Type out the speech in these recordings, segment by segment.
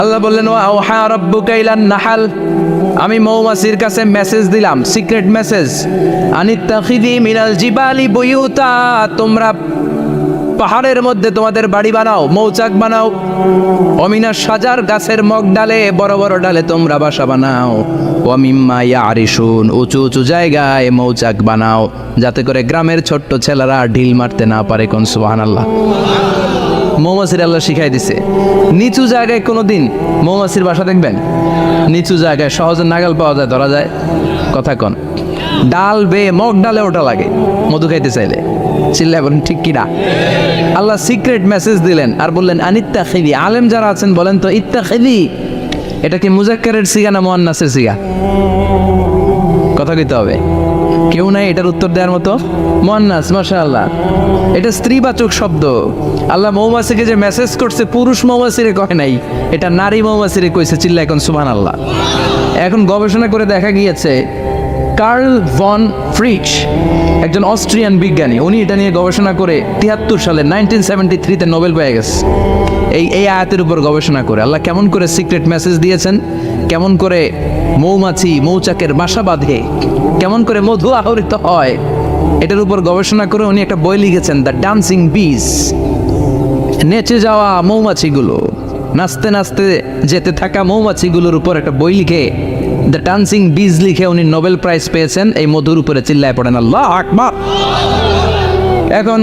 আল্লাহ বললেন ওয়াহা রাব্বুকা ইলান নাহাল, আমি মৌমাছির কাছে মেসেজ দিলাম, সিক্রেট মেসেজ, আনিত্তাখিদি মিনাল জিবালি বুয়ুতা, তোমরা পাহাড়ের মধ্যে তোমাদের বাড়ি বানাও, মৌচাক বানাও, অমিনা সাজার গাছের মগ ডালে, বড় বড় ডালে তোমরা বাসা বানাও, ওয়ামিম্মা ইয়ারিশুন, উঁচু উঁচু জায়গায় মৌচাক বানাও, যাতে করে গ্রামের ছোট্ট ছেলেরা ঢিল মারতে না পারে। কোন সুবহানাল্লাহ। মৌমাছির আল্লাহ শিখাই দিছে। নিচু জায়গায় কোনোদিন মৌমাছির বাসা দেখবেন? নিচু জায়গায় সহজে নাগাল পাওয়া যায়, ধরা যায়। কথা কন, ডাল বে মগ ডালে ওটা লাগে মধু খাইতে চাইলে। চিল্লায় বলেন ঠিক কিনা? আল্লাহ সিক্রেট মেসেজ দিলেন আর বললেন আনিত্তাখিদি। আলেম যারা আছেন বলেন তো, ইত্তাখিদি এটা কি মুজাক্কারের সিগা না মুয়ান্নাসের সিগা? কথা কইতে হবে। কেউ নাই এটার উত্তর দেওয়ার মতো? মুয়ান্নাস, মাশাআল্লাহ। এটা স্ত্রীবাচক শব্দ। আল্লাহ মৌমাছিকে যে মেসেজ করছে পুরুষ মৌমাছিরে কয় নাই, এটা নারী মৌমাছিরে কইছে। চিল্লা এখন সুবহানাল্লাহ। এখন গবেষণা করে দেখা গিয়েছে কার্ল ভন ফ্রিচ, একজন অস্ট্রিয়ান বিজ্ঞানী, উনি এটা নিয়ে গবেষণা করে 73 সালে 1973-তে নোবেল পেয়ে গেছে। এই আয়াতের উপর গবেষণা করে আল্লাহ কেমন করে সিক্রেট মেসেজ দিয়েছেন, কেমন করে মৌমাছি মৌচাকের বাসা বাঁধে, কেমন করে মধু আহরিত হয়, এটার উপর গবেষণা করে উনি একটা বই লিখেছেন, দ্য ডান্সিং বিজ। নেচে যাওয়া মৌমাছিগুলো, নাচতে নাচতে যেতে থাকা মৌমাছিগুলোর উপর একটা বই লিখে, দ্য ডান্সিং বিজ লিখে উনি নোবেল প্রাইজ পেয়েছেন এই মধুর উপরে। চিল্লায় পড়েন আল্লাহু আকবার। এখন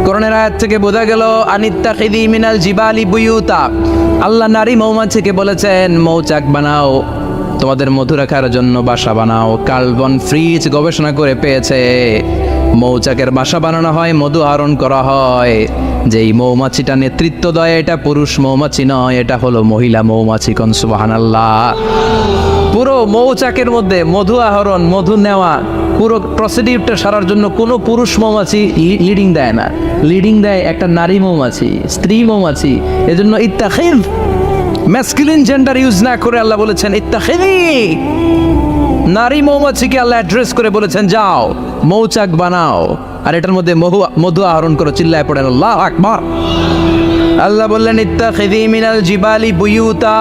কোরআনের আয়াত থেকে বোঝা গেল আনিত্তাখিদি মিনাল জিবালি বুয়ুতা, আল্লাহ নারী মৌমাছিকে বলেছেন মৌচাক বানাও, তোমাদের মধু রাখার জন্য বাসা বানাও। কার্ল ভন ফ্রিচ গবেষণা করে পেয়েছে মৌচাকের বাসা বানানো হয়, মধু আহরণ করা হয়, যেই মৌমাছিটা নেতৃত্ব দেয় এটা পুরুষ মৌমাছি নয়, এটা হলো মহিলা মৌমাছি। কোন সুবহানাল্লাহ। পুরো মৌচাকের মধ্যে মধু আহরণ, মধু নেওয়া, পুরো প্রসিডিউরটা সারার জন্য কোনো পুরুষ মৌমাছি লিডিং দেয় না, লিডিং দেয় একটা নারী মৌমাছি, স্ত্রী মৌমাছি। এজন্য ইত্তাখিদ, ম্যাসকুলিন জেন্ডার ইউজ না করে আল্লাহ বলেছেন ইত্তাখিদি। নারী মৌমাছিকে আল্লাহ অ্যাড্রেস করে বলেছেন যাও মৌচাক বানাও আর এটার মধ্যে মধু আহরণ করো। চিল্লায় পড়েন আল্লাহু আকবার। আল্লাহ বললেন ইত্তাখিদি মিনাল জিবালি বুয়ুতা,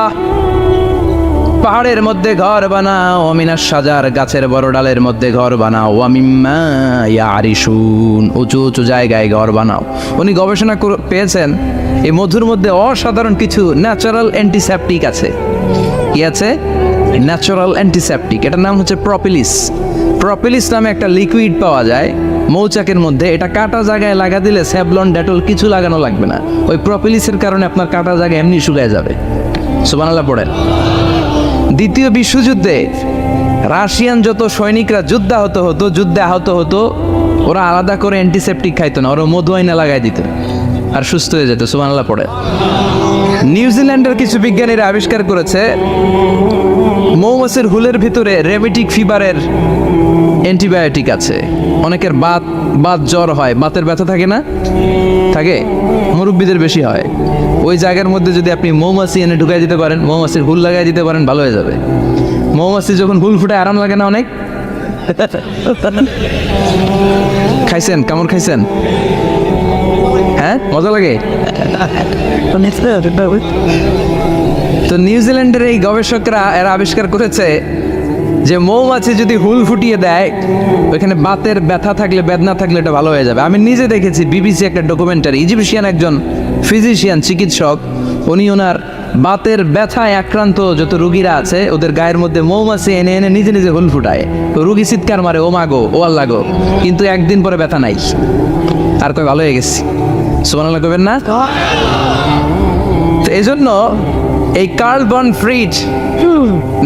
পাহাড়ের মধ্যে ঘর বানাও, মিনাস সাজার গাছের বড় ডালের মধ্যে ঘর বানাও, ওয়ামিম্মা ইয়ারিশুন, উঁচু উঁচু জায়গায় ঘর বানাও। উনি গবেষণা পেয়েছেন এই মধুর মধ্যে অসাধারণ কিছু ন্যাচারাল অ্যান্টিসেপটিক আছে। কি আছে? Natural antiseptic. এটার নাম হচ্ছে প্রপিলিস। প্রপিলিস নামে একটা লিকুইড পাওয়া যায় মৌচাকের মধ্যে। এটা কাটা জায়গায় লাগা দিলে স্যাভলন ডেটল কিছু লাগানো লাগবে না। ওই প্রপিলিসের কারণে আপনার কাটা জায়গা এমনি শুকিয়ে যাবে। সুবহানাল্লাহ পড়েন। দ্বিতীয় বিশ্বযুদ্ধে রাশিয়ান যত সৈনিকরা যুদ্ধে আহত হতো, ওরা আলাদা করে অ্যান্টিসেপটিক খাইতো না, ওরা মধু আইনা লাগাই দিত আর সুস্থ হয়ে যেত। সুবহানাল্লাহ পড়ে। নিউজিল্যান্ডের কিছু বিজ্ঞানীরা আবিষ্কার করেছে মৌমাছির হুলের ভিতরে রেমিটিক ফিভারের অ্যান্টিবায়োটিক আছে। অনেকের বাত জ্বর হয়, বাতের ব্যথা থাকে না? থাকে, মুরব্বীদের বেশি হয়। ওই জায়গার মধ্যে যদি আপনি মৌমাছি এনে ঢুকাই দিতে পারেন, মৌমাছির হুল লাগাই দিতে পারেন, ভালো হয়ে যাবে। মৌমাছি যখন হুল ফুটে আরাম লাগে না অনেক? খাইছেন? কামড় খাইছেন? হ্যাঁ, মজা লাগে। তো নিউজিল্যান্ডের এই গবেষকরা এরা আবিষ্কার করেছে যে মৌমাছি যদি হুল ফুটিয়ে দেয়, ওইখানে বাতের ব্যথা থাকলে, বেদনা থাকলে এটা ভালো হয়ে যাবে। আমি নিজে দেখেছি, বিবিসি একটা ডকুমেন্টারি। ইজিপশিয়ান একজন ফিজিশিয়ান, চিকিৎসক, উনি ওনার বাতের ব্যথায় আক্রান্ত যত রুগীরা আছে ওদের গায়ের মধ্যে মৌমাছি এনে এনে নিজে নিজে হুল ফুটায়। তো রুগী চিৎকার মারে, ও মাগো, ও আল্লাহ গো, কিন্তু একদিন পরে ব্যথা নাই, আর কই ভালো হয়ে গেছি। সুবহানাল্লাহ কইবেন না? তো এই জন্য এই কার্ল ভন ফ্রিচ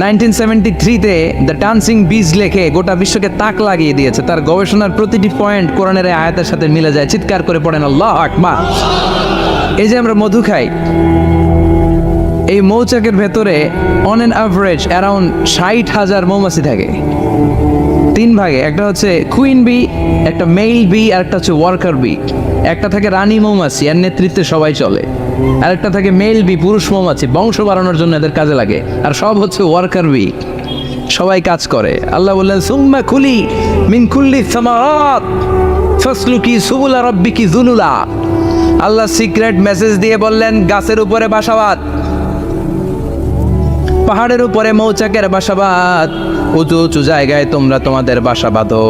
1973-তে দ্য ডান্সিং বিজ লেখে গোটা বিশ্বকে তাক লাগিয়ে দিয়েছে। তার গবেষণার প্রতিটি পয়েন্ট কোরআনের আয়াতের সাথে মিলে যায়। চিৎকার করে পড়েন আল্লাহু আকবার। এই যে আমরা মধু খাই, এই মৌচাকের ভেতরে অন অ্যান অ্যাভারেজ অ্যারাউন্ড 60,000 মৌমাছি থাকে। 3 ভাগে, একটা হচ্ছে কুইন বি, একটা মেল বি, আর একটা হচ্ছে ওয়ার্কার বি। একটা থাকে রানী মৌমাছি, এর নেতৃত্বে সবাই চলে। আর একটা থাকে মেল বি, পুরুষ মৌমাছি, বংশ বাড়ানোর জন্য এদের কাজে লাগে। আর সব হচ্ছে ওয়ার্কার বি, সবাই কাজ করে। আল্লাহ বললেন সুম্মা কুলি মিন কুল্লি সামারাত ফাসলুকি সুবুলা রাব্বিকি যুলুলা। আল্লাহ সিক্রেট মেসেজ দিয়ে বললেন গাছের উপরে বাসা বাঁধ, পাহাড়ের উপরে মৌচাকের বাসাবাদ, উঁচু উঁচু জায়গায় তোমরা তোমাদের বাসা বাঁধো।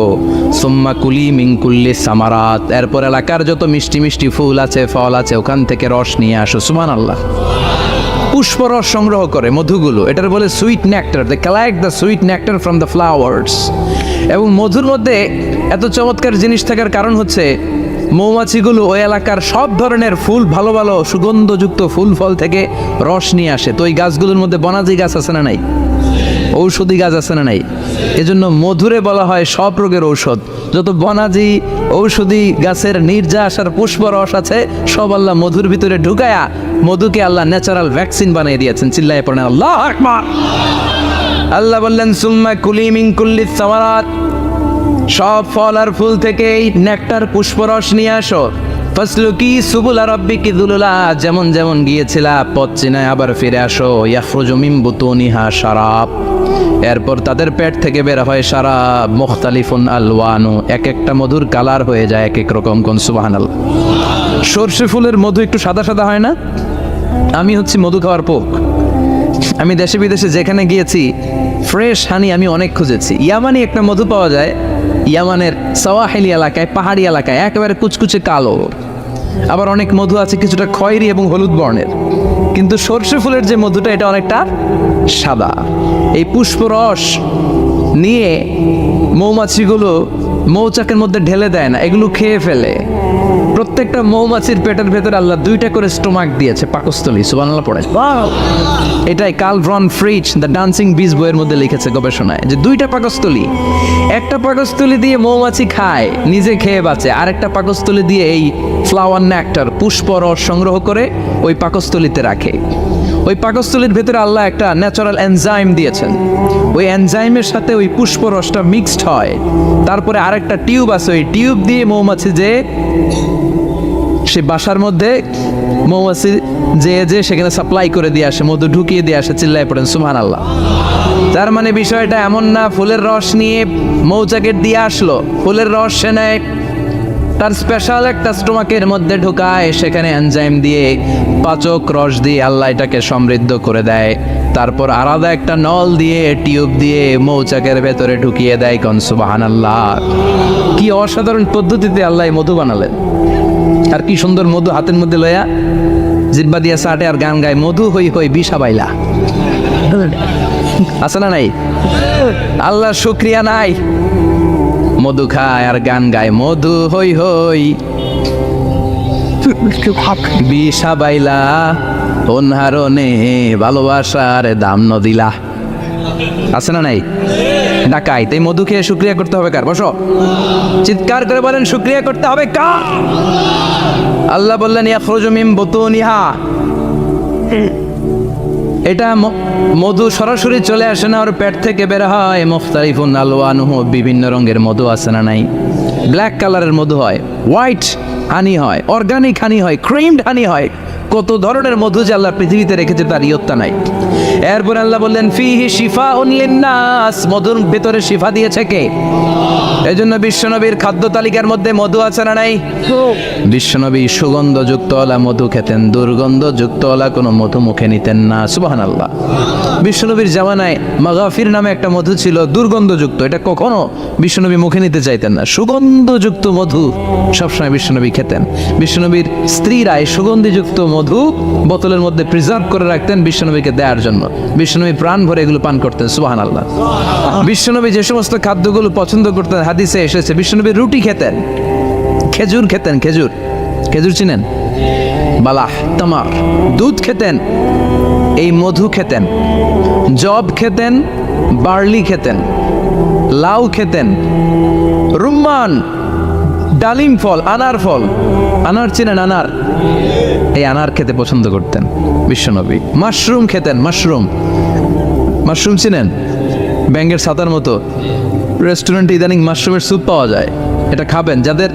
সুম্মা কুলি মিন কুল্লি সামারাত, এরপর এলাকার যত মিষ্টি মিষ্টি ফুল আছে, ফল আছে, ওখান থেকে রস নিয়ে আসো। সুবহানাল্লাহ। পুষ্পরস সংগ্রহ করে মধুগুলো, এটার বলে sweet nectar. They collect the sweet nectar from the flowers. এবং মধুর মধ্যে এত চমৎকার জিনিস থাকার কারণ হচ্ছে মৌমাছিগুলো ওই এলাকার সব ধরনের ফুল, ভালো ভালো সুগন্ধযুক্ত ফুল ফল থেকে রস নিয়ে আসে। তো ওই গাছগুলোর মধ্যে বনাজি গাছ আছে না নাই, ঔষধি গাছ আছে না নাই, এজন্য মধুরে বলা হয় সব রোগের ঔষধ। যত বনাজি ঔষধি গাছের নির্যাস আর পুষ্পরস আছে সব আল্লাহ মধুর ভিতরে ঢুকায়া মধুকে আল্লাহ ন্যাচারাল ভ্যাকসিন বানিয়ে দিয়েছেন। চিল্লায়ে পড়েন আল্লাহু আকবার। আল্লাহ বললেন সুম্মা কুলি মিন কুল্লি সামারাত, সব ফল আর ফুল থেকে এই নেকটার পুষ্পরস নিয়ে আসো। ফাসলুকি সুবুলা রাব্বিকি যুলুলা, যেমন যেমন গিয়েছিলা পথ চিনায় আবার ফিরে আসো। ইয়াখরুজু মিন বুতুনিহা শারাব, এরপর তাদের পেট থেকে বের হয় শারাব। মুখতালিফুন আলওয়ানু, এক একটা মধুর কালার হয়ে যায় এক এক রকম। কোন সুবহানাল্লাহ। সরষে ফুলের মধু একটু সাদা সাদা হয় না? আমি হচ্ছি মধু খাওয়ার পোক। আমি দেশে বিদেশে যেখানে গিয়েছি ফ্রেশ হানি আমি অনেক খুঁজেছি। ইয়ামানি একটা মধু পাওয়া যায়, ইয়ামানের সাওয়াহিলি এলাকায়, পাহাড়ি এলাকায়, একেবারে কুচকুচে কালো। আবার অনেক মধু আছে কিছুটা খয়েরি এবং হলুদ বর্ণের, কিন্তু সরষে ফুলের যে মধুটা এটা অনেকটা সাদা। এই পুষ্পরস নিয়ে মৌমাছিগুলো মৌচাকের মধ্যে ঢেলে দেয় না, এগুলো খেয়ে ফেলে। প্রত্যেকটা মৌমাছির পেটের ভেতরে আল্লাহ দুইটা করে স্টোমাক দিয়েছে, পাকস্থলী। সুবহানাল্লাহ পড়ে। এটাই Karl von Frisch the dancing bees বইয়ের মধ্যে লিখেছে গবেষণায়, যে দুইটা পাকস্থলী। একটা পাকস্থলী দিয়ে মৌমাছি খায়, নিজে খেয়ে বাঁচে, আরেকটা পাকস্থলী দিয়ে এই ফ্লাওয়ার নেক্টার পুষ্পরস সংগ্রহ করে ওই পাকস্থলীতে রাখে। ওই পাকস্থলীর ভেতরে আল্লাহ একটা ন্যাচারাল এনজাইম দিয়েছেন, ওই এনজাইমের সাথে ওই পুষ্পরসটা মিক্সড হয়। তারপরে আরেকটা টিউব আছে, ওই টিউব দিয়ে মৌমাছি যে সে বাসার মধ্যে মৌমাছি যে সেখানে সাপ্লাই করে দিয়ে আসে, মধু ঢুকিয়ে দিয়ে আসে। চিল্লায় পড়েন সুবহানাল্লাহ। তার মানে বিষয়টা এমন না ফুলের রস নিয়ে মৌচাকের দিয়ে আসলো, ফুলের রস সে নেয়, তার স্পেশাল একটা স্টোমাকের মধ্যে ঢুকায়, সেখানে এনজাইম দিয়ে পাচক রস দিয়ে আল্লাহ এটাকে সমৃদ্ধ করে দেয়। তারপর আলাদা একটা নল দিয়ে টিউব দিয়ে মৌচাকের ভেতরে ঢুকিয়ে দেয়। কোন সুবহানাল্লাহ। কি অসাধারণ পদ্ধতিতে আল্লাহ মধু বানালেন। আর কি সুন্দর মধু হাতের মধ্যে লয়া জিব্বা দিয়া চাটে আর গান গায়, মধু হই হই বিষা বাইলা। আছে না নাই? আল্লাহর শুকরিয়া নাই? মধু খায় আর গান গায়, মধু হই হই বিষা বাইলা, অনহারণে ভালোবাসার দাম নদিলা। আছে না নাই? ডাকাই তাই মধু খেয়ে শুকরিয়া করতে হবে কার? বসো, চিৎকার করে বলেন শুকরিয়া করতে হবে কার? আল্লাহ বললেন ইয়াখরুজু মিন বুতুনিহা, এটা মধু সরাসরি চলে আসে না, ওর পেট থেকে বের হয়। মুখতালিফুন আলওয়ানুহু, বিভিন্ন রঙের মধু আছে না নাই? ব্ল্যাক কালারের মধু হয়, হোয়াইট হানি হয়, অর্গানিক হানি হয়, ক্রিমড হানি হয়। কত ধরনের মধু যে আল্লাহ পৃথিবীতে রেখেছে তার ইয়ত্তা নাই। এরপর আল্লাহ বললেন ফিহি শিফাউন লিন্নাস, মধুর ভেতরে শিফা দিয়েছে কে? এজন্য বিশ্বনবীর খাদ্য তালিকার মধ্যে মধু আছে না নাই? বিশ্বনবী সুগন্ধযুক্ত ওলা মধু খেতেন, দুর্গন্ধযুক্ত ওলা কোনো মধু মুখে নিতেন না। সুবহানাল্লাহ। বিশ্বনবীর জামানায় মাগাফির নামে একটা মধু ছিল, দুর্গন্ধযুক্ত, এটা কখনো বিশ্বনবী মুখে নিতে চাইতেন না। সুগন্ধযুক্ত মধু সবসময় বিশ্বনবী খেতেন। বিশ্বনবীর স্ত্রীরা এই সুগন্ধিযুক্ত মধু বোতলের মধ্যে প্রিজার্ভ করে রাখতেন বিশ্বনবীকে দেওয়ার জন্য। বিশ্বনবী প্রাণ ভরে এগুলো পান করতেন। সুবহানাল্লাহ। বিশ্বনবী যে সমস্ত খাদ্যগুলো পছন্দ করতেন হাদিসে এসেছে, বিশ্বনবী রুটি খেতেন, খেজুর খেতেন, খেজুর, খেজুর চিনেন? বালাহ, তামার, দুধ খেতেন, এই মধু খেতেন, জব খেতেন, বার্লি খেতেন, লাউ খেতেন, রুম্মান, ডালিম ফল, আনার ফল, আনার চিনেন? আনার, এই আনার খেতে পছন্দ করতেন বিশ্বনবী। মাশরুম খেতেন, মাশরুম, মাশরুম চিনেন? ব্যাঙের ছাতার মতো। রেস্টুরেন্টে ইদানিং মাশরুমের স্যুপ পাওয়া যায়, এটা খাবেন। যাদের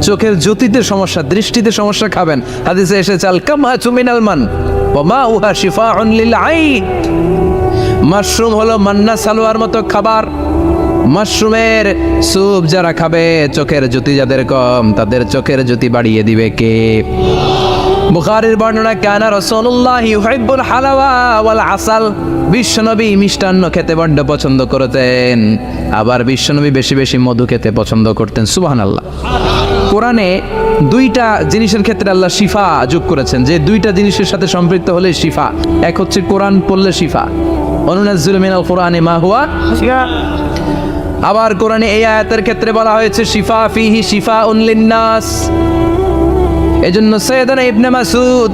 চোখের জ্যোতিতে সমস্যা, দৃষ্টিতে সমস্যা খাবেন। হাদিসে এসেছে আল কামআতু মিনাল মান ওয়া মাউহা শিফাউন লিল আইন। মাশরুম হলো মান্না সালোয়ার মতো খাবার। মাশরুমের স্যুপ যারা খাবে, চোখের জ্যোতি যাদের কম তাদের চোখের জ্যোতি বাড়িয়ে দিবে কে? বুখারীর বর্ণনা কানা রাসূলুল্লাহ ইউহিব্বুল হালাওয়া ওয়াল আসাল, বিশ্বনবী মিষ্টান্ন খেতে বড্ড পছন্দ করতেন, আবার বিশ্বনবী বেশি বেশি মধু খেতে পছন্দ করতেন। সুবহানাল্লাহ। কোরআনে দুইটা জিনিসের ক্ষেত্রে আল্লাহ শিফা যোগ করেছেন, যে দুইটা জিনিসের সাথে সম্পৃক্ত হলে শিফা। এক হচ্ছে কোরআন পড়লে শিফা, অনুনাজ্জিলু মিনাল কোরআনি মা হুয়া। আবার কোরআনে এই আয়াতের ক্ষেত্রে বলা হয়েছে শিফা ফিহি শিফাউন লিন্নাস। এজন্য সাইয়েদনা ইবনে মাসউদ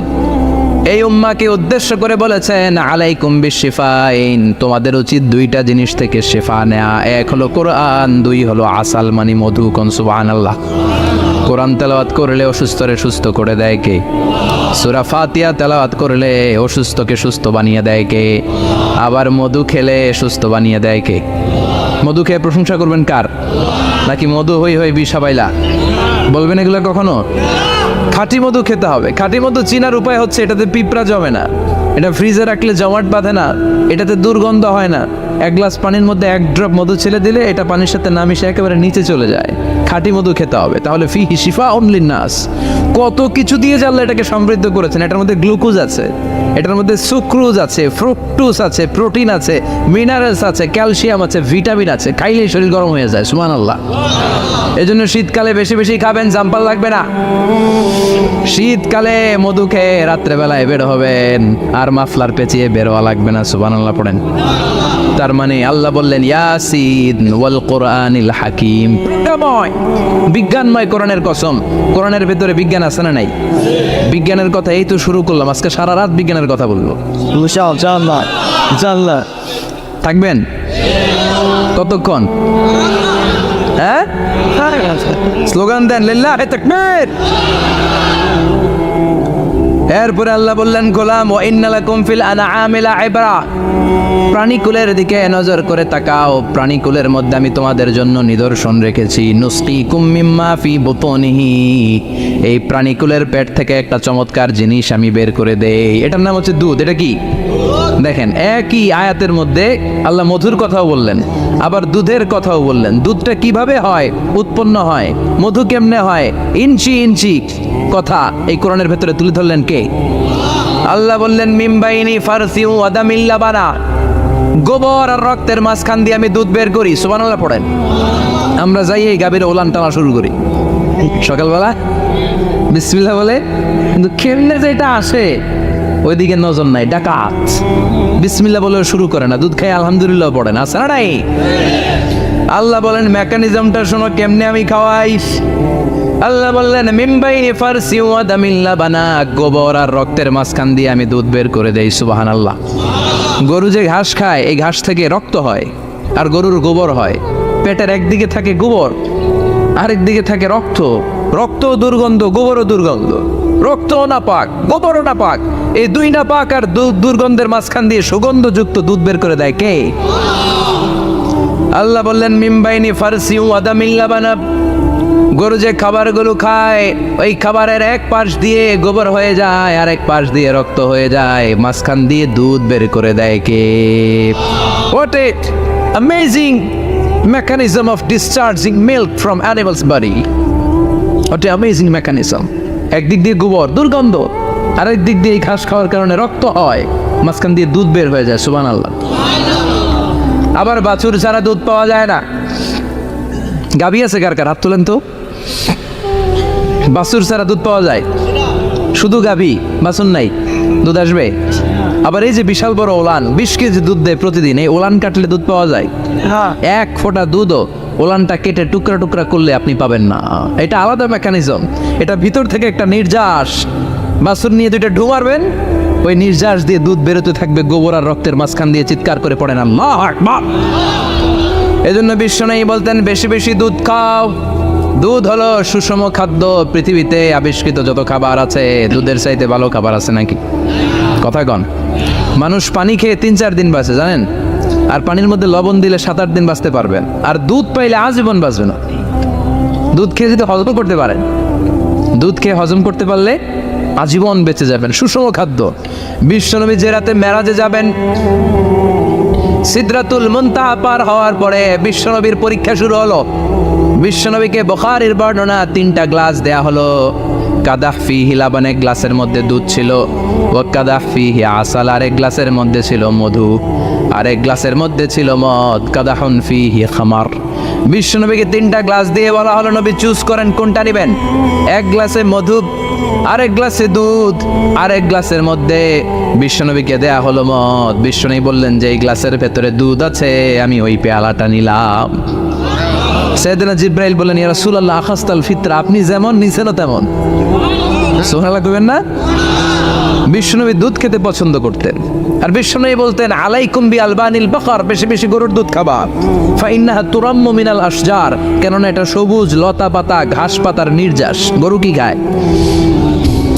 এই উম্মাকে উদ্দেশ্য করে বলেছেন আলাইকুম বিশিফাইন, তোমাদের উচিত দুইটা জিনিস থেকে শিফা নেয়া। এক হলো কোরআন, দুই হলো আসাল মানে মধু। কোন সুবহানাল্লাহ। কোরআন তেলাওয়াত করলে অসুস্থরে সুস্থ করে দেয় কে? সূরা ফাতিহা তেলাওয়াত করলে অসুস্থকে সুস্থ বানিয়ে দেয় কে? আবার মধু খেলে সুস্থ বানিয়ে দেয় কে? মধু খেয়ে প্রশংসা করবেন কার? নাকি মধু হই হই বিষাবাইলা বলবেন এগুলো কখনো? খাঁটি মধু খেতে হবে। খাঁটি মধু চিনার উপায় হচ্ছে এটাতে পিঁপড়া জমে না, এটা ফ্রিজে রাখলে জমাট বাঁধে না, এটাতে দুর্গন্ধ হয় না। এক গ্লাস পানির মধ্যে এক ড্রপ মধু ছেড়ে দিলে এটা পানির সাথে না মিশে একেবারে নিচে চলে যায়। খাঁটি মধু খেতে হবে। তাহলে ফিহি শিফাউন লিন্নাস, কত কিছু দিয়ে যে আল্লাহ এটাকে সমৃদ্ধ করেছেন। এটার মধ্যে গ্লুকোজ আছে, এটার মধ্যে সুক্রোজ আছে, ফ্রুকটোজ আছে, প্রোটিন আছে, মিনারেলস আছে, ক্যালসিয়াম আছে, ভিটামিন আছে। খাইলেই শরীর গরম হয়ে যায়। সুবহানাল্লাহ। এজন্য শীতকালে বেশি বেশি খাবেন, জাম্পাল লাগবে না। শীতকালে মধু খেয়ে রাত্রেবেলায় বের হবেন, আর মাফলার পেঁচিয়ে বের হওয়া লাগবে না। সুবহানাল্লাহ পড়েন। তার মানে আল্লাহ বললেন ইয়াসিন ওয়াল কোরআনিল হাকিম, বিজ্ঞানময় কোরআনের কসম। কোরআনের ভেতরে বিজ্ঞান আছে না নাই? বিজ্ঞানের কথা এই তো শুরু করলাম, আজকে সারা রাত বিজ্ঞানের কথা বলবো। থাকবেন কতক্ষণ? হ্যাঁ, স্লোগান দেন লিল্লাহি তাকবীর। এরপরে আল্লাহ বললেন গোলাম ওয়া ইন্না লাকুম ফিল আনআমি লাইবরা, প্রাণীকুলের দিকে নজর করে তাকাও। প্রাণীকুলের মধ্যে আমি তোমাদের জন্য নিদর্শন রেখেছি। নুসকিকুম মিম্মা ফি বুতুনিহি, এই প্রাণীকুলের পেট থেকে একটা চমৎকার জিনিস আমি বের করে দেই, এটার নাম হচ্ছে দুধ। এটা কি? দেখেন, একই আয়াতের মধ্যে আল্লাহ মধুর কথাও বললেন, আবার দুধের কথাও বললেন। দুধটা কিভাবে হয়, উৎপন্ন হয়, মধু কেমনে হয়, ইঞ্চি ইঞ্চি কথা এই কোরআনের ভেতরে তুলে ধরলেন কে? আল্লাহ বললেন মিমবাইনি ফারসিউ আদামিল লাবানা, গোবর আর রক্তের মাঝখান দিয়ে আমি দুধ বের করি। সুবহানাল্লাহ পড়েন। আমরা যাই এই গাভীর ওলান টানা শুরু করি সকালবেলা বিসমিল্লাহ বলে, কিন্তু কেমনে যে এটা আসে ওইদিকে নজর নাই। ডাকাত বিসমিল্লাহ বলে শুরু করে না, দুধ খাই আলহামদুলিল্লাহ পড়ে না, আছে না নাই? আল্লাহ বলেন মেকানিজমটা শোনো কেমনে আমি খাওয়াই। আল্লাহ বললেন মিমবাইনি ফারসি ওয়া দামিল লাবানা, গোবর আর রক্তের মাঝখান দিয়ে আমি দুধ বের করে দেই। সুবহানাল্লাহ। গরু যে ঘাস খায়, এই ঘাস থেকে রক্ত হয় আর গরুর গোবর হয়। পেটের একদিকে থাকে গোবর, আরেক দিকে থাকে রক্ত। রক্ত দুর্গন্ধ, গোবরও দুর্গন্ধ। রক্তও নাপাক, গোবরও নাপাক। এই দুই নাপাক আর দুর্গন্ধের মাঝখান দিয়ে সুগন্ধযুক্ত দুধ বের করে দেয় কে? আল্লাহ বললেন মিমবাইনি ফারসি ওয়া দামিল লাবানা, গরু যে খাবারগুলো খায় ওই খাবারের এক পাশ দিয়ে গোবর হয়ে যায় আর এক পাশ দিয়ে রক্ত হয়ে যায়, মাঝখান দিয়ে দুধ বের করে দেয় কে? What a amazing mechanism of discharging milk from animal's body. What a amazing mechanism. একদিক দিয়ে গোবর দুর্গন্ধ, আরেক দিক দিয়ে ঘাস খাওয়ার কারণে রক্ত হয়, মাঝখান দিয়ে দুধ বের হয়ে যায়। সুবহানাল্লাহ। আবার বাছুর ছাড়া দুধ পাওয়া যায় না। গাভী আছে কার কার? হাত তোলেন তো। বাছুর ছাড়া দুধ পাওয়া যায়? শুধু গাভী, বাছুর নাই, দুধ আসবে? আবার এই যে বিশাল বড় ওলান, 20 কেজি দুধ দেয় প্রতিদিন, এই ওলান কাটলে দুধ পাওয়া যায়? এক ফোঁটা দুধও ওলানটা কেটে টুকরা টুকরা করলে আপনি পাবেন না। এটা আলাদা মেকানিজম। এটা ভিতর থেকে একটা নির্যাস, বাছুর নিয়ে দুইটা ঢু মারবেন, ওই নির্যাস দিয়ে দুধ বেরোতে থাকবে গোবর আর রক্তের মাঝখান দিয়ে। চিৎকার করে পড়েন আল্লাহু আকবার। এজন্য বিশ্বনবী বলতেন বেশি বেশি দুধ খাও। দুধ হলো সুষম খাদ্য। পৃথিবীতে আবিষ্কৃত যত খাবার আছে, দুধের চাইতে ভালো খাবার আছে নাকি? কথা কন। মানুষ পানি খেয়ে 3-4 দিন বাঁচে জানেন, আর পানির মধ্যে লবণ দিলে 7-8 দিন বাঁচতে পারবেন। আর দুধ পাইলে আজীবন বাঁচবে না। দুধ খেয়ে যদি হজম করতে পারেন, দুধ খেয়ে হজম করতে পারলে আজীবন বেঁচে যাবেন। সুষম খাদ্য। বিশ্বনবী যে রাতে মেরাজে যাবেন, সিদরাতুল মুনতাহা পার হওয়ার পরে বিশ্বনবীর পরীক্ষা শুরু হলো। বিশ্বনবীকে বুখারীর বর্ণনা 3টা গ্লাস দেয়া হলো। কাদাহ ফিহি লাবান, এক গ্লাসের মধ্যে দুধ ছিল, ওয়া কাদাহ ফিহি আসাল, আর এক গ্লাসের মধ্যে ছিল মধু, আর এক গ্লাসের মধ্যে ছিল মদ, কাদাহুন ফিহি খামার। বিশ্বনবীকে 3টা গ্লাস দিয়ে বলা হলো নবী চুজ করেন কোনটা নেবেন। এক গ্লাসে মধু, আরেক গ্লাসে দুধ, আরেক গ্লাসের মধ্যে বিশ্বনবীকে দেয়া হলো মদ। বিশ্বনবী বললেন যে এই গ্লাসের ভেতরে দুধ আছে, আমি ওই পেয়ালাটা নিলাম। সাইয়েদনা জিব্রাইল বললেন ইয়া রাসূলুল্লাহ আখাস্তাল ফিতরা, আপনি যেমন নিছেন তেমন। সুবহানাল্লাহ কইবেন না? বিশ্বনবী দুধ খেতে পছন্দ করতেন, আর বিশ্বনবী বলতেন আলাইকুম বি আলবানিল বাকার, বেশি বেশি গরুর দুধ খাবা, ফাইন্নাহা তুরাম্মু মিনাল আশজার, কেননা এটা সবুজ লতা পাতা ঘাস পাতার নির্যাস। গরু কি খায়?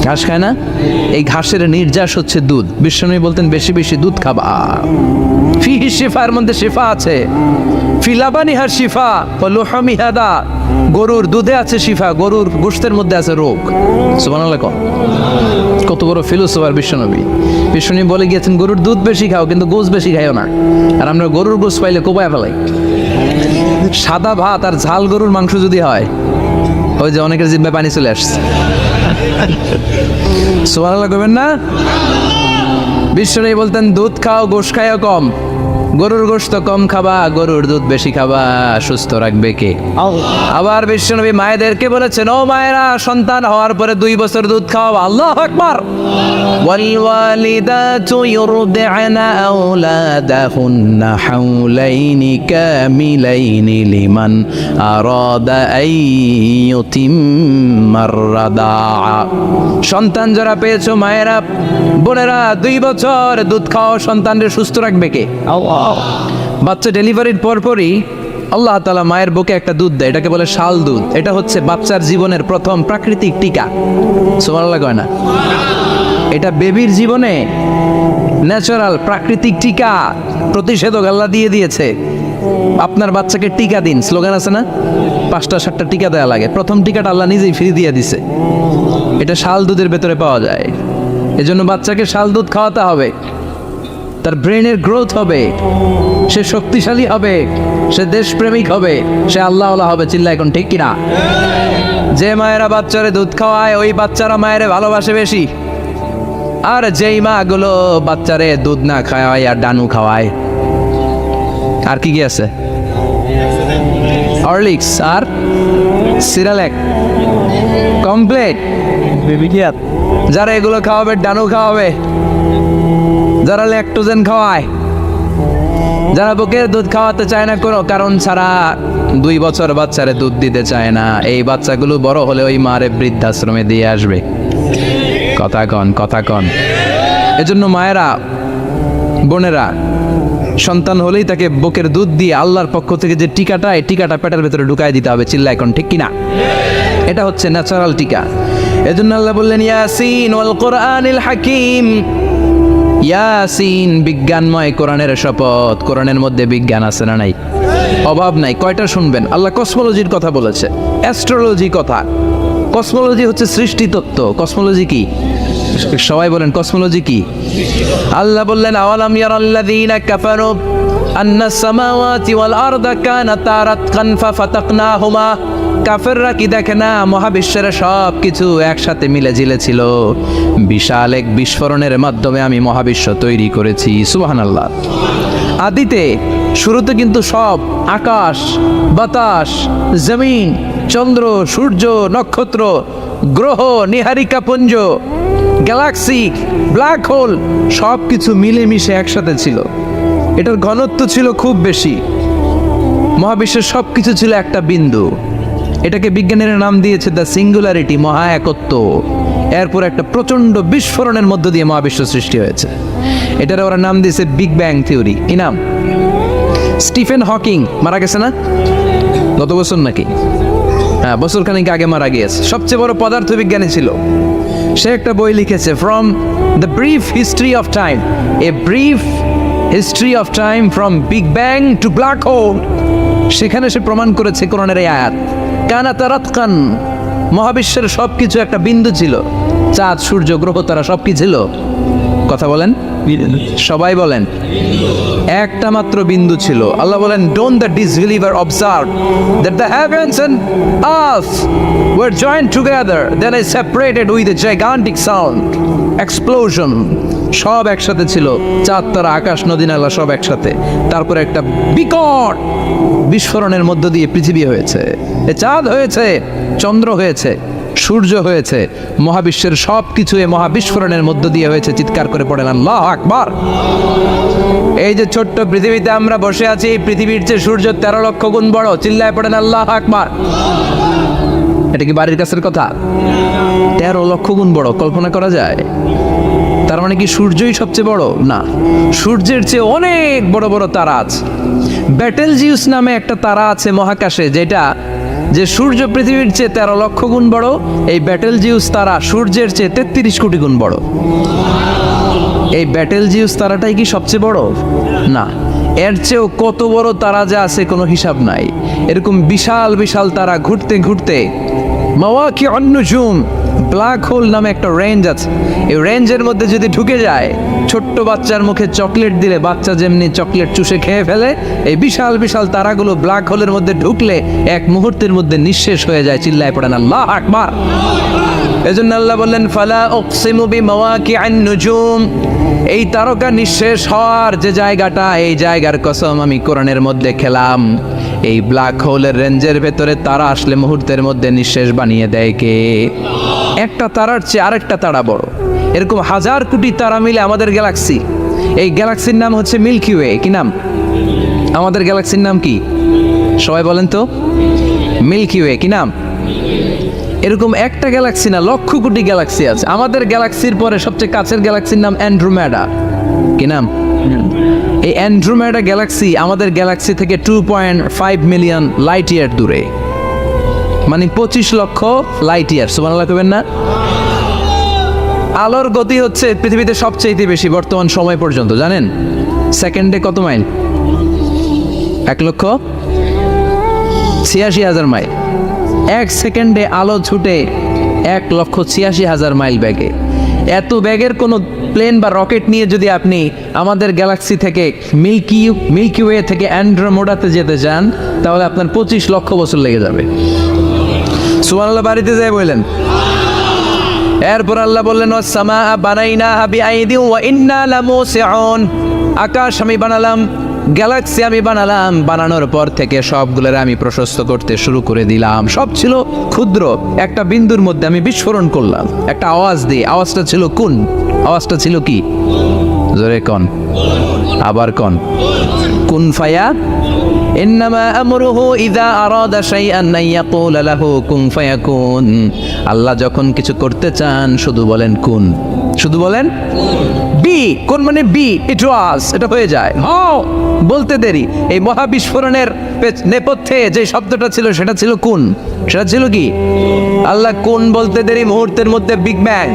ঘাস খায় না? এই ঘাসের নির্যাস হচ্ছে দুধ। বিশ্বনবী বলতেন বেশি বেশি দুধ খাবা। ফিহি শিফা, এর মধ্যে শিফা আছে। ফি লাবানিহা শিফা ওয়া লুহুমিহা দা, গরুর দুধে আছে শিফা, গরুর গোশতের মধ্যে আছে রোগ। সুবহানাল্লাহ। কত বড় ফিলোসোফার বিশ্বনবী। বিশ্বনবী বলে গিয়েছেন গরুর দুধ বেশি খাও, কিন্তু গোশ বেশি খাইও না। আর আমরা গরুর গোশ পাইলে কোপায় ফেলাই। সাদা ভাত আর ঝাল গরুর মাংস যদি হয়, ওই যে অনেকের জিহ্বায় পানি চলে আসছে। সুবহানাল্লাহ কইবেন না? বিশ্বনবী বলতেন দুধ খাও, গোশ খাইও কম। গরুর গোশত কম খাবা, গরুর দুধ বেশি খাবা, সুস্থ রাখবে কে? আবার বিশ্বনবী মায়েদেরকে বলেছেন ও মায়েরা, সন্তান হওয়ার পরে 2 বছর দুধ খাওয়াবা। আল্লাহু আকবার। ওয়াল ওয়ালিদাতু ইউরদি'না আওলাদাহুন্না হাওলাইনি কামিলাইনি লিমান আরাদা আন ইউতিম্মার রাদাআ। সন্তান যারা পেয়েছো মায়েরা, বোনেরা, 2 বছর দুধ খাও, সন্তানদের সুস্থ রাখবে কে? বাচ্চা ডেলিভারির পরপরই আল্লাহ তাআলা মায়ের বুকে একটা দুধ দেয়, এটাকে বলে শাল দুধ। এটা হচ্ছে বাচ্চার জীবনের প্রথম প্রাকৃতিক টিকা। সুবহানাল্লাহ কয় না? এটা বেবির জীবনে ন্যাচারাল প্রাকৃতিক টিকা, প্রতিষেধক আল্লাহ দিয়ে দিয়েছে। আপনার বাচ্চাকে টিকা দিন, স্লোগান আছে না? 5টা 7টা টিকা দেওয়া লাগে, প্রথম টিকাটা আল্লাহ নিজেই ফ্রি দিয়ে দিছে। এটা শাল দুধের ভেতরে পাওয়া যায়। এজন্য বাচ্চাকে শাল দুধ খাওয়াতে হবে। তার ব্রেনের গ্রোথ হবে, সে শক্তিশালী হবে, সে দেশপ্রেমিক হবে, সে আল্লাহওয়ালা হবে। চিল্লা এখন ঠিক কিনা? যে মায়েরা বাচ্চারে দুধ খাওয়ায়, ওই বাচ্চারা মায়েরে ভালোবাসে বেশি। আর যেই মা গুলো বাচ্চারে দুধ না খাওয়ায় আর ডানু খাওয়ায়, আর কি কি আছে? হরলিক্স আর সিরালেক, কমপ্লিট। যারা এগুলো খাওয়াবে, ডানু খাওয়াবে, যারা ল্যাকটোজেন খাওয়ায়, যারা বুকের দুধ খাওয়াতে চায় না কোনো কারণ ছাড়া, 2 বছর বাচ্চারে দুধ দিতে চায় না, এই বাচ্চাগুলো বড় হলে ওই মারে বৃদ্ধাশ্রমে দিয়ে আসবে। কথা কন, কথা কন। এজন্য মায়েরা, বোনেরা, সন্তান হলেই তাকে বুকের দুধ দিয়ে আল্লাহর পক্ষ থেকে যে টিকাটা, এই টিকাটা পেটের ভেতরে ঢুকায় দিতে হবে। চিল্লা এখন ঠিক কিনা? এটা হচ্ছে ন্যাচারাল টিকা। এজন্য আল্লাহ বললেন ইয়াসিন ওয়াল কোরআনিল হাকিম। ইয়াসিন, বিজ্ঞানময় কোরআনের শপথ। কোরআনের মধ্যে বিজ্ঞান আছে না নাই? অভাব নাই। কয়টা শুনবেন? আল্লাহ কসমোলজির কথা বলেছে, অ্যাস্ট্রোলজি কথা। কসমোলজি হচ্ছে সৃষ্টি তত্ত্ব। কসমোলজি কি? সবাই বলেন কসমোলজি কি? আল্লাহ বললেন আওয়ালাম ইয়ারাল্লাযীনা কাফারু আন্নাস সামাওয়াতি ওয়াল আরদা কানাতা রাতকান ফাফাতাকনাহুমা। কাফেররা কি দেখে না মহাবিশ্বের সব কিছু একসাথে মিলে ঝিলে ছিল, বিশাল এক বিস্ফোরণের মাধ্যমে আমি মহাবিশ্ব তৈরি করেছি। সুবহানাল্লাহ। আদিতে, শুরুতে কিন্তু সব আকাশ, বাতাস, জমিন, চন্দ্র, সূর্য, নক্ষত্র, গ্রহ, নীহারিকা পুঞ্জ, গ্যালাক্সি, ব্ল্যাক হোল, সব কিছু মিলেমিশে একসাথে ছিল। এটার ঘনত্ব ছিল খুব বেশি। মহাবিশ্বের সব কিছু ছিল একটা বিন্দু। এটাকে বিজ্ঞানীরা নাম দিয়েছে দ্য সিঙ্গুলারিটি, মহা একত্ব। এরপর একটা প্রচন্ড বিস্ফোরণের মধ্য দিয়ে মহাবিশ্ব সৃষ্টি হয়েছে। এটার ওরা নাম দিয়েছে বিগ ব্যাং থিওরি। কি নাম? স্টিফেন হকিং মারা গেছে না গত বছর নাকি? হ্যাঁ, বছর খানিক আগে মারা গিয়েছে। সবচেয়ে বড় পদার্থবিজ্ঞানী ছিল। সে একটা বই লিখেছে, from the brief history of time, a brief history of time from big bang two black hole. সেখানে সে প্রমাণ করেছে কোরআনের এই আয়াত, কানাতা রাতকান, মহাবিশ্বের সবকিছু একটা বিন্দু ছিল। চাঁদ, সূর্য, গ্রহ, তারা সব কি ছিল? কথা বলেন, সবাই বলেন। একটা মাত্র বিন্দু ছিল। আল্লাহ বলেন, don't the disbeliever observe that the heavens and earth were joint together then I separated with a gigantic sound explosion. সব একসাথে ছিল, চাঁদ তারা আকাশ নদী নালা সব একসাথে। তারপরে একটা বিকট বিস্ফোরণের মধ্য দিয়ে পৃথিবী হয়েছে, এ চাঁদ হয়েছে, চন্দ্র হয়েছে, সূর্য হয়েছে, মহাবিশ্বের সব কিছু এই মহাবিস্ফোরণের মধ্য দিয়ে হয়েছে। চিৎকার করে পড়েন আল্লাহু আকবার। এই যে ছোট্ট পৃথিবীতে আমরা বসে আছি, এই পৃথিবীর চেয়ে সূর্য 13 লক্ষ গুণ বড়। চিল্লায় পড়েন আল্লাহু আকবার। এটা কি বাড়ির কাছের কথা? 13 লক্ষ গুণ বড়, কল্পনা করা যায়? তার মানে কি সূর্যই সবচেয়ে বড়? না, সূর্যের চেয়ে অনেক বড় বড় তারা আছে। ব্যাটেলজিউস নামে একটা তারা আছে মহাকাশে, যেটা যে সূর্য পৃথিবীর চেয়ে 13 লক্ষ গুণ বড়। এই ব্যাটেলজিউস তারা সূর্যের চেয়ে 33 কোটি গুণ বড়। এই ব্যাটেলজিউস তারাটাই কি সবচেয়ে বড়? না, এর চেয়েও কত বড় তারা যে আছে কোনো হিসাব নাই। এরকম বিশাল বিশাল তারা ঘুরতে ঘুরতে মাওয়াকিউন নুজুম, ব্ল্যাক হোল নামে একটা রেঞ্জ আছে। এই রেঞ্জের মধ্যে যদি ঢুকে যায়, ছোট্ট বাচ্চার মুখে চকলেট দিলে বাচ্চা যেমনি চকলেট চুষে খেয়ে ফেলে, এই বিশাল বিশাল তারাগুলো ব্ল্যাক হোলের মধ্যে ঢুকলে এক মুহূর্তের মধ্যে নিঃশেষ হয়ে যায়। চিল্লায় পড়েন আল্লাহু আকবার। এজন্য আল্লাহ বললেন, ফালা উকসিমু বিমাওয়াকিউন নুজুম, এই তারকা নিঃশেষ হওয়ার যে জায়গাটা, এই জায়গার কসম আমি কোরআনের মধ্যে খেলাম। এই ব্ল্যাক হোলের রেঞ্জের ভেতরে তারা আসলে মুহূর্তের মধ্যে নিঃশেষ বানিয়ে দেয় কে? একটা তারার চেয়ে আরেকটা তারা বড়। এরকম হাজার কোটি তারা মিলে আমাদের গ্যালাক্সি। এই গ্যালাক্সির নাম হচ্ছে মিল্কি ওয়ে। কি নাম? আমাদের গ্যালাক্সির নাম কি? সবাই বলেন তো। Milky Way. কি নাম? এরকম একটা গ্যালাক্সি না, লক্ষ কোটি গ্যালাক্সি আছে। আমাদের গ্যালাক্সির পরে সবচেয়ে কাছের গ্যালাক্সির নাম অ্যান্ড্রোমেডা। কি নাম? এই অ্যান্ড্রোমেডা গ্যালাক্সি আমাদের গ্যালাক্সি থেকে 2.5 মিলিয়ন লাইট ইয়ার দূরে, মানে 25 লক্ষ লাইট ইয়ার। সুবহানাল্লাহ কইবেন না? আলোর গতি হচ্ছে পৃথিবীতে সবচেয়ে বেশি বর্তমান সময় পর্যন্ত, জানেন? সেকেন্ডে কত মাইল? 1,86,000 মাইল। এক সেকেন্ডে আলো ছুটে 1,86,000 মাইল বেগে। এত বেগের কোনো প্লেন বা রকেট নিয়ে যদি আপনি আমাদের গ্যালাক্সি থেকে মিল্কি ওয়ে থেকে অ্যান্ড্রোমেডাতে যেতে চান, তাহলে আপনার 25 লক্ষ বছর লেগে যাবে। সুবহানাল্লাহ বাড়িতে যাই বললেন। এরপর আল্লাহ বললেন, ওয়াস-সামা বানাইনাহা বিআইদিন ওয়া ইন্না লামুসিউন, আকাশ আমি বানালাম, গ্যালাক্সি আমি বানালাম। বানানোর পর থেকে সবগুলোর আমি প্রশস্ত করতে শুরু করে দিলাম। সব ছিল ক্ষুদ্র, একটা বিন্দুর মধ্যে আমি বিস্ফোরণ করলাম একটা আওয়াজ দিয়ে। আওয়াজটা ছিল কুন। আওয়াজটা ছিল কি? জোরে কন, আবার কন। কুন ফায়া ইন্নামা আমরুহু ইযা আরাদা শাইআন আন ইয়াকুলা লাহু কুন ফায়াকুন। আল্লাহ যখন কিছু করতে চান শুধু বলেন কুন, শুধু বলেন বি। কোন মানে বি, ইট ওয়াজ, এটা হয়ে যায়। হ্যাঁ, বলতে দেরি। এই মহাবিস্ফোরণের নেপথ্যে যে শব্দটা ছিল সেটা ছিল কুন। সেটা ছিল কি? আল্লাহ কুন বলতে দেরি, মুহূর্তের মধ্যে বিগ ব্যাং,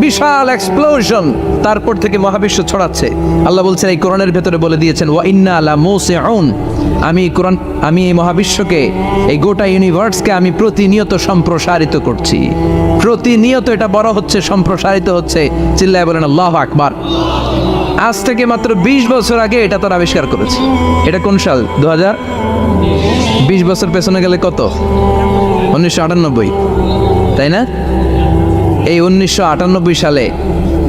বিশাল এক্সপ্লোশন, তারপর থেকে মহাবিশ্ব ছড়াচ্ছে। আল্লাহ বলছেন এই কোরআনের ভেতরে বলে দিয়েছেন, ওয়া ইন্না লামুসিউন, আমি এই মহাবিশ্বকে, এই গোটা ইউনিভার্সকে আমি প্রতিনিয়ত সম্প্রসারিত করছি। প্রতিনিয়ত এটা বড় হচ্ছে, সম্প্রসারিত হচ্ছে। চিল্লায় বলেন আল্লাহু আকবার। আজ থেকে মাত্র 20 বছর আগে এটা তারা আবিষ্কার করেছে। এটা কোন সাল? 2020 বছর পেছনে গেলে কত? 1998, তাই না? এই 1998 সালে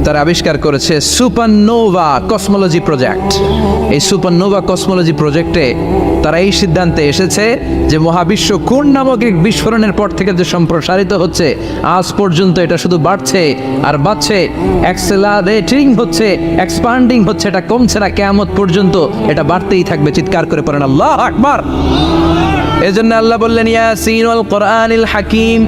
তারা আবিষ্কার করেছে সুপারনোভা কসমোলজি প্রজেক্ট। এই সুপারনোভা কসমোলজি প্রজেক্টে তারা এই সিদ্ধান্তে এসেছে যে মহাবিশ্ব কোন নামক এক বিস্ফোরণের পর থেকে যে সম্প্রসারিত হচ্ছে, আজ পর্যন্ত এটা শুধু বাড়ছে আর বাড়ছে, অ্যাক্সেলারেটিং হচ্ছে, এক্সপান্ডিং হচ্ছে, এটা কমছে না। কিয়ামত পর্যন্ত এটা বাড়তেই থাকবে। চিৎকার করে পড়েন আল্লাহু আকবার। এজন্য আল্লাহ বললেন, ইয়াসিন ওয়াল কোরআনিল হাকিম,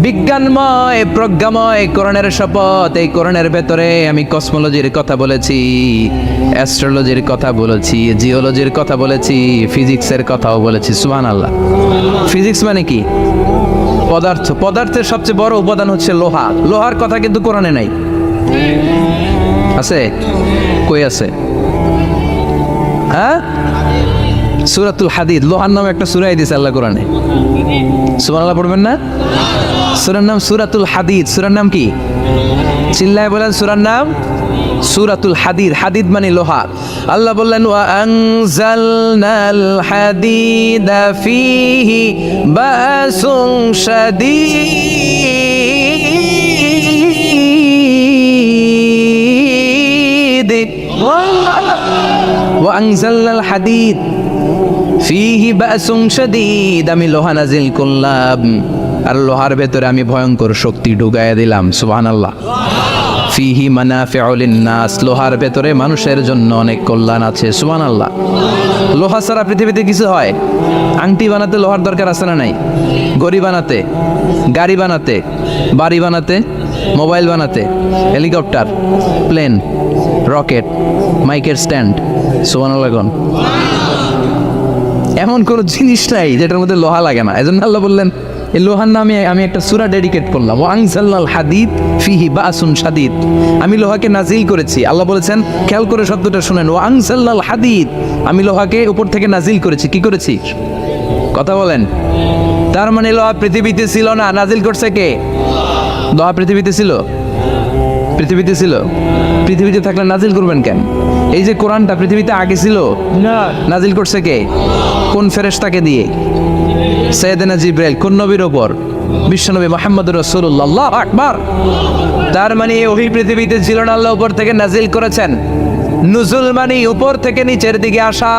বিজ্ঞানময় প্রজ্ঞাময় কোরআনের শপথ। এই কোরআনের ভেতরে আমি কসমোলজির কথা বলেছি, অ্যাস্ট্রোলজির কথা বলেছি, জিওলজির কথা বলেছি, ফিজিক্সের কথাও বলেছি। সুবহানাল্লাহ। ফিজিক্স মানে কি? পদার্থ। পদার্থের সবচেয়ে বড় উপাদান হচ্ছে লোহা। লোহার কথা কিন্তু কোরআনে নাই। আছে? কই আছে? হ্যাঁ, সূরাতুল হাদিদ, লোহার নামে একটা সূরা দিয়েছে আল্লাহ কোরআনে। সুবহানাল্লাহ পড়বেন না? সূরার নাম সূরাতুল হাদিদ। সূরার নাম কি? চিল্লায় বলেন সূরার নাম সূরাতুল হাদিদ। হাদিদ মানে লোহা। আল্লাহ বললেন ওয়া আনজালনাল হাদিদা ফীহি বাসুন শাদীদ ওয়া আনজালনাল হাদিদ ফীহি বাসুন শাদীদ। আমি লোহা নাজিল করলাম আর লোহার ভেতরে আমি ভয়ঙ্কর শক্তি ঢুকাইয়া দিলাম। সুবহানাল্লাহ। ফিহি মানাফিউ লিন্নাস, লোহার ভেতরে মানুষের জন্য অনেক কল্যাণ আছে। সুবহানাল্লাহ। লোহা ছাড়া পৃথিবীতে কিছু হয়? আংটি বানাতে লোহার দরকার আছে না নাই? ঘড়ি বানাতে, গাড়ি বানাতে, বাড়ি বানাতে, মোবাইল বানাতে, হেলিকপ্টার, প্লেন, রকেট, মাইকের স্ট্যান্ড। সুবহানাল্লাহ। এমন কোনো জিনিস নাই যেটার মধ্যে লোহা লাগে না। এজন্য আল্লাহ বললেন এই লোহার নামে আমি একটা সূরা ডেডিকেট করলাম, ওয়া আনজালনাল হাদিদ ফিহি বাসুন শাদীদ। আমি লোহাকে নাজিল করেছি। আল্লাহ বলেছেন, খেয়াল করে শব্দটা শুনেন, ওয়া আনজালনাল হাদিদ, আমি লোহাকে উপর থেকে নাজিল করেছি। কি করেছি? কথা বলেন। তার মানে লোহা পৃথিবীতে ছিল না, নাজিল করছে কে? লোহা পৃথিবীতে ছিল? পৃথিবীতে ছিল। পৃথিবীতে থাকলে নাজিল করবেন কেন? এই যে কোরআনটা পৃথিবীতে আগে ছিল না, নাজিল করছে কে? কোন ফেরেশতাকে দিয়ে? সাইয়েদনা জিবরাইল। কোন নবীর উপর? বিশ্বনবী মুহাম্মদুর রাসূলুল্লাহ। আল্লাহু আকবার। তার মানে ওই পৃথিবীতে ছিল না, আল্লাহ উপর থেকে নাজিল করেছেন। নুজুল মানে উপর থেকে নিচের দিকে আসা।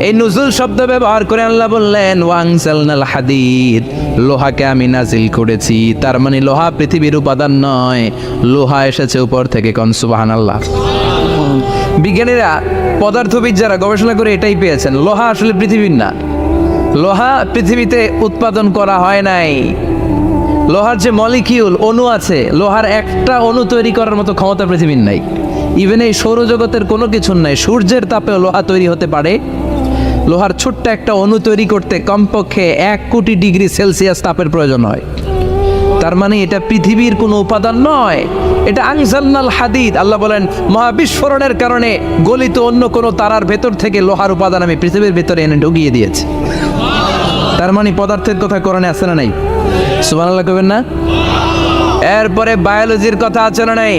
এই নুজুল শব্দ ব্যবহার করে আল্লাহ বললেন ওয়া আনজালনাল হাদিদ, লোহাকে আমি নাজিল করেছি। তার মানে লোহা পৃথিবীর উপাদান নয়, লোহা এসেছে উপর থেকে। কোন সুবহানাল্লাহ। বিজ্ঞানীরা, পদার্থবিদ যারা গবেষণা করে এটাই পেয়েছেন, লোহা আসলে পৃথিবীর না। লোহা পৃথিবীতে উৎপাদন করা হয় নাই। লোহার যে মলিকিউল, অণু আছে, লোহার একটা অণু তৈরি করার মতো ক্ষমতা পৃথিবীর নাই। ইভেন এই সৌরজগতের কোনো কিছুর নাই। সূর্যের তাপেও লোহা তৈরি হতে পারে। লোহার ছোট্ট একটা অণু তৈরি করতে কমপক্ষে 1 কোটি ডিগ্রি সেলসিয়াস তাপের প্রয়োজন হয়। তার মানে এটা পৃথিবীর কোনো উপাদান নয়, এটা আনজালনাল হাদিদ। আল্লাহ বলেন মহাবিস্ফোরণের কারণে গলিত অন্য কোনো তারার ভেতর থেকে লোহার উপাদান আমি পৃথিবীর ভেতরে এনে ঢুকিয়ে দিয়েছি। তার মানে পদার্থের কথা কোরআনে আছে না নাই? সুবহানাল্লাহ কইবেন না? এরপরে বায়োলজির কথা আছে না নাই?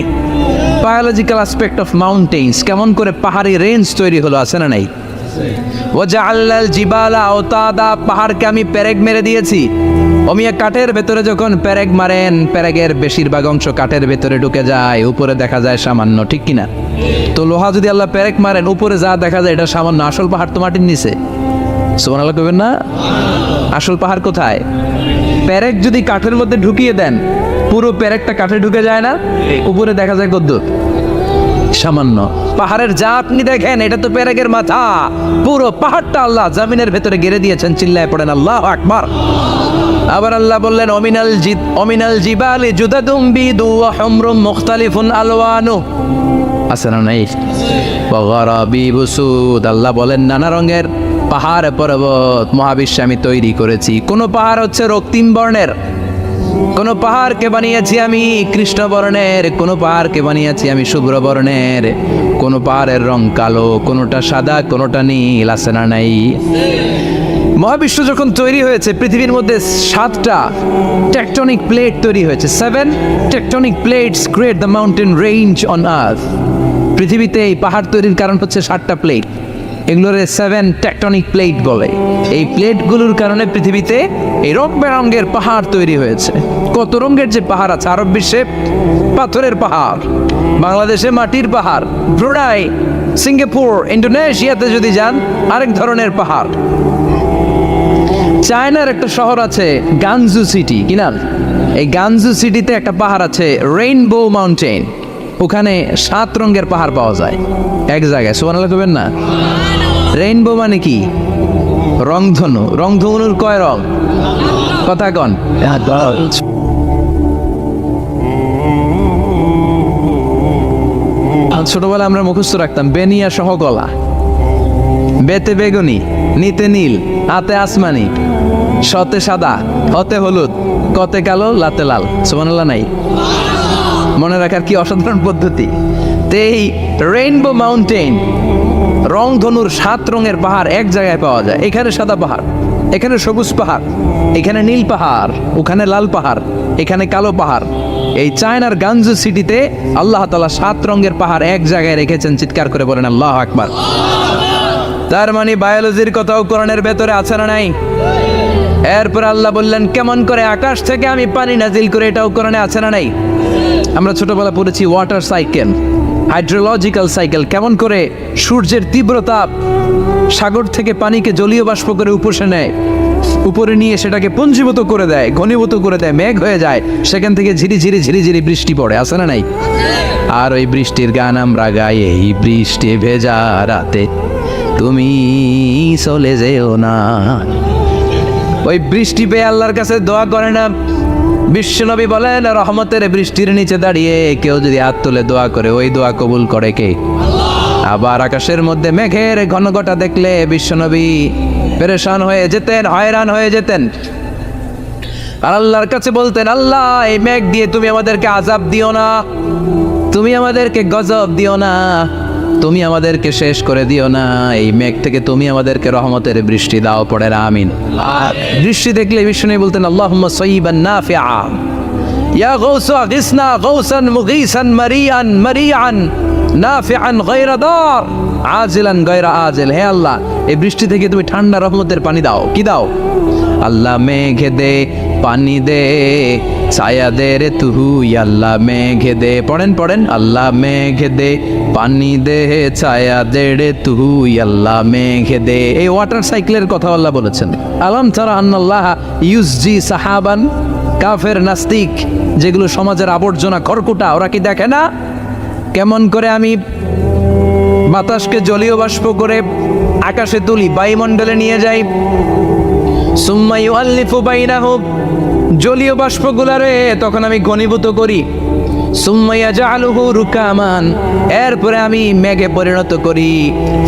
বায়োলজিক্যাল অ্যাসপেক্ট অফ মাউন্টেন্স, কেমন করে পাহাড়ি রেঞ্জ তৈরি হলো, আছে না নাই? ওয়াজআলনাল জিবালা আওতাদা, পাহাড়কে আমি পেরেক মেরে দিয়েছি। ওমিয়া কাঠের ভেতরে যখন পেরেক মারেন, পেরেকের বেশিরভাগ অংশ কাঠের ভেতরে ঢুকে যায়, উপরে দেখা যায় সামান্য, ঠিক কিনা? তো লোহা যদি আল্লাহ পেরেক মারেন, উপরে যা দেখা যায় এটা সামান্য, আসল পাহাড় তো মাটির নিচে। সুবহানাল্লাহ কইবেন না? আসল পাহাড় কোথায়? পেরেক যদি কাঠের মধ্যে ঢুকিয়ে দেন, পুরো পেরেকটা কাঠে ঢুকে যায় না, উপরে দেখা যায় কদ্দুর? সামান্য। পাহাড়ের যা আপনি দেখেন এটা তো পেরেকের মাথা। পুরো পাহাড়টা আল্লাহ জমিনের ভেতরে গেড়ে দিয়েছেন। চিল্লায় পড়েন আল্লাহু আকবার। আবার আল্লাহ বললেন অমিনাল জিবালি জুদাদুম বিদু ওয়া হুমরুম মুখতালিফুন আলওয়ানু, আছে না নাই? ওয়া গারাবিবু সুদ, আল্লাহ বলেন নানা রঙের পাহাড় পর্বত মহাবিশ্বে আমি তৈরি করেছি। কোন পাহাড় হচ্ছে রক্তিম বর্ণের, কোন পাহাড়কে বানিয়েছি আমি কৃষ্ণ বর্ণের, কোন পাহাড়কে বানিয়েছি আমি শুভ্র বর্ণের, কোন পাহাড়ের রং কালো, কোনটা সাদা, কোনটা নীল, আছে না নাই? মহাবিশ্ব যখন তৈরি হয়েছে, পৃথিবীর মধ্যে 7টা টেকটনিক প্লেট তৈরি হয়েছে। 7 tectonic plates create the mountain range on earth. পৃথিবীতে এই পাহাড় তৈরির কারণ হচ্ছে 7টা প্লেট। এগুলোর 7 টেকটনিক প্লেট বলে। এই প্লেটগুলোর কারণে পৃথিবীতে এই রং বেরঙের পাহাড় তৈরি হয়েছে। কত রঙের যে পাহাড় আছে। আরব বিশ্বে পাথরের পাহাড়, বাংলাদেশে মাটির পাহাড়, ব্রুনাই, সিঙ্গাপুর, ইন্দোনেশিয়াতে যদি যান আরেক ধরনের পাহাড়। চায়নার একটা শহর আছে গানজু সিটি, কি নাম? এই গানজু সিটিতে একটা পাহাড় আছে রেইনবো মাউন্টেন। ওখানে 7 রঙের পাহাড় পাওয়া যায় এক জায়গায়। সুবহানাল্লাহ কইবেন না? রেইনবো মানে কি? রংধনু। রংধনুর কয় রং? কথা কন। ছোটবেলা আমরা মুখস্থ রাখতাম বেনিয়া সহ গলা, বেতে বেগুনি, নিতে নীল, হাতে আসমানি, শতে সাদা, হতে হলুদ, কতে কালো, লাতে লাল। সুবহানাল্লাহ নাই? মনে রাখার কি অসাধারণ পদ্ধতি। এই রেইনবো মাউন্টেন রংধনুর 7 রঙের পাহাড় এক জায়গায় পাওয়া যায়। এখানে সাদা পাহাড়, এখানে সবুজ পাহাড়, এখানে নীল পাহাড়, ওখানে লাল পাহাড়, এখানে কালো পাহাড়। এই চায়নার গানজু সিটিতে আল্লাহ তাআলা 7 রঙের পাহাড় এক জায়গায় রেখেছেন। চিৎকার করে বলেন আল্লাহু আকবার। তার মানে বায়োলজির কথাও কোরআনের ভেতরে আছে না নাই? এরপর আল্লাহ বললেন কেমন করে আকাশ থেকে আমি পানি নাজিল করে, এটাও কোরআনে আছে না নাই? আমরা ছোটবেলা পড়েছি ওয়াটার সাইকেল, হাইড্রোলজিক্যাল সাইকেল, কেমন করে সূর্যের তীব্র তাপ সাগর থেকে পানিকে জলীয় বাষ্প করে উপসে নেয়, উপরে নিয়ে সেটাকে পুঞ্জীভূত করে দেয়, ঘনীভূত করে দেয়, মেঘ হয়ে যায়, সেখান থেকে ঝিরিঝিরি ঝিরিঝিরি বৃষ্টি পড়ে, আছে না নাই? আর ওই বৃষ্টির গান আমরা গাই, এই বৃষ্টি ভেজা রাতে তুমি চলে যেও না। ওই বৃষ্টি পেয়ে আল্লাহর কাছে দোয়া করে না? বিশ্বনবী বলেন রহমতের বৃষ্টির নিচে দাঁড়িয়ে কেউ যদি হাত তুলে দোয়া করে, ওই দোয়া কবুল করে কে? আবার আকাশের মধ্যে মেঘের ঘনঘটা দেখলে বিশ্বনবী পেরেশান হয়ে যেতেন, হয়রান হয়ে যেতেন, আর আল্লাহর কাছে বলতেন আল্লাহ এই মেঘ দিয়ে তুমি আমাদেরকে আযাব দিও না, তুমি আমাদেরকে গজব দিও না, তুমি আমাদেরকে শেষ করে দিও না, এই মেঘ থেকে তুমি আমাদেরকে রহমতের বৃষ্টি দাও। পড়ে আমিন। বৃষ্টি দেখলে বিষ্ণু বলতেন আল্লাহুম্মা সাইয়িবান নাফিআ ইয়া গাউসু আগিসনা গাউসান মুগীসান মারিয়ান মারিয়ান নাফিআন গায়রা দার আজিলান গায়রা আজিল। হে আল্লাহ এই বৃষ্টি থেকে তুমি ঠান্ডা রহমতের পানি দাও। কি দাও? আল্লাহ মেঘে দে পানি দে, ছায়া দে রে তুহু, আল্লাহ মেঘে দে, পড়েন পড়েন, আল্লাহ মেঘে দে পানি দে, ছায়া দে রে তুহু, আল্লাহ মেঘে দে। এই ওয়াটার সাইকেলের কথা আল্লাহ বলেছেন। আলাম তারা আন্নাল্লাহ ইউসজি সাহাবান, কাফের নাস্তিক যেগুলো সমাজের আবর্জনা খড়কুটা, ওরা কি দেখে না কেমন করে আমি বাতাসকে জলীয় বাষ্প করে আকাশে তুলি, বায়ুমণ্ডলে নিয়ে যাই, সুম্মা ইউআল্লিফু বাইনাহুম, জলীয় বাষ্পগুলারে তখন আমি ঘনীভূত করি, সুম্মা ইয়াজআলুহু রুকামান, এরপরে আমি মেঘে পরিণত করি,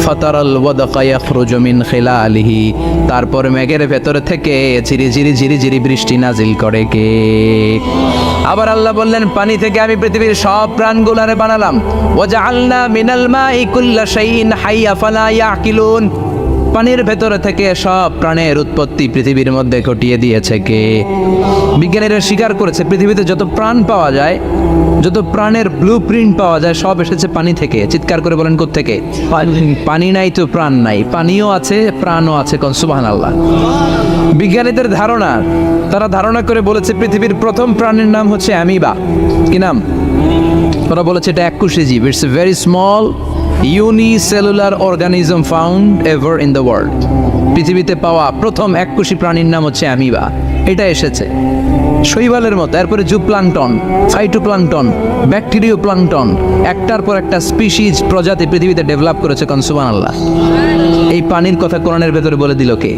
ফাতারাল ওয়াদকা ইয়াখরুজু মিন খিলালিহি, তারপর মেঘের ভেতর থেকে ঝিরিঝিরি ঝিরিঝিরি বৃষ্টি নাজিল করে কে? আবার আল্লাহ বললেন পানি থেকে আমি পৃথিবীর সব প্রাণগুলারে বানালাম, ওয়াজআলনা মিনাল মাই কুল্লা শাইইন হাইয়া ফালা ইয়াকিলুন, পানির ভেতরে থেকে সব প্রাণের উৎপত্তি পৃথিবীর মধ্যে ঘটিয়ে দিয়েছে কে? বিজ্ঞানীরা স্বীকার করেছে পৃথিবীতে যত প্রাণ পাওয়া যায়, যত প্রাণের ব্লুপ্রিন্ট পাওয়া যায়, সব এসেছে পানি থেকে। চিৎকার করে বলেন কোত্থেকে? পানি নাই তো প্রাণ নাই, পানিও আছে প্রাণও আছে, কোন সুবহানাল্লাহ। বিজ্ঞানীদের ধারণা, তারা ধারণা করে বলেছে পৃথিবীর প্রথম প্রাণীর নাম হচ্ছে অ্যামিবা। কি নাম? ওরা বলেছে এটা এককোষী জীব, it's a very small unicellular organism found ever in the world. পৃথিবীতে পাওয়া প্রথম এককোষী প্রাণীর নাম হচ্ছে অ্যামিবা। এটা এসেছে শৈবালের মতো, এরপরে জুপ্লাঙ্কটন, ফাইটোপ্লাঙ্কটন, ব্যাকটেরিও প্লাঙ্কটন, একটার পর একটা স্পিসিজ প্রজাতি পৃথিবীতে ডেভেলপ করেছে, কোন সুবহানাল্লাহ। এই পানির কথা কোরআনের ভেতরে বলে দিল কে?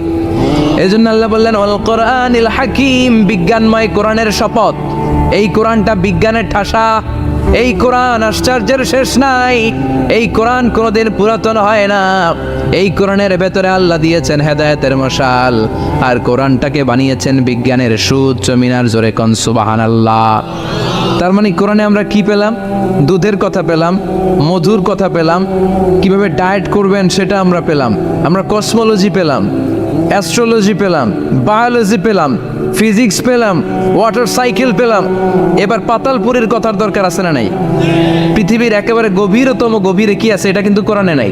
এই জন্য আল্লাহ বললেন ওয়াল কোরআনিল হাকিম, বিজ্ঞানময় কোরআনের শপথ। এই কোরআনটা বিজ্ঞানের ঠাসা, এই কোরআন আশ্চর্যের শেষ নাই, এই কোরআন কোনোদিন পুরাতন হয় না। এই কোরআনের ভেতরে আল্লাহ দিয়েছেন হেদায়েতের মশাল, আর কোরআনটাকে বানিয়েছেন বিজ্ঞানের সুউচ্চ মিনার, জোরে কোন সুবহানাল্লাহ। তার মানে কোরআনে আমরা কি পেলাম? দুধের কথা পেলাম, মধুর কথা পেলাম, কিভাবে ডায়েট করবেন সেটা আমরা পেলাম, আমরা কসমোলজি পেলাম, অ্যাস্ট্রোলজি পেলাম, বায়োলজি পেলাম, ফিজিক্স পেলাম, ওয়াটার সাইকেল পেলাম। এবার পাতালপুরীর কথার দরকার আছে না নাই? পৃথিবীর একেবারে গভীরতম গভীরে কি আছে? এটা কিন্তু কোরআনে নাই,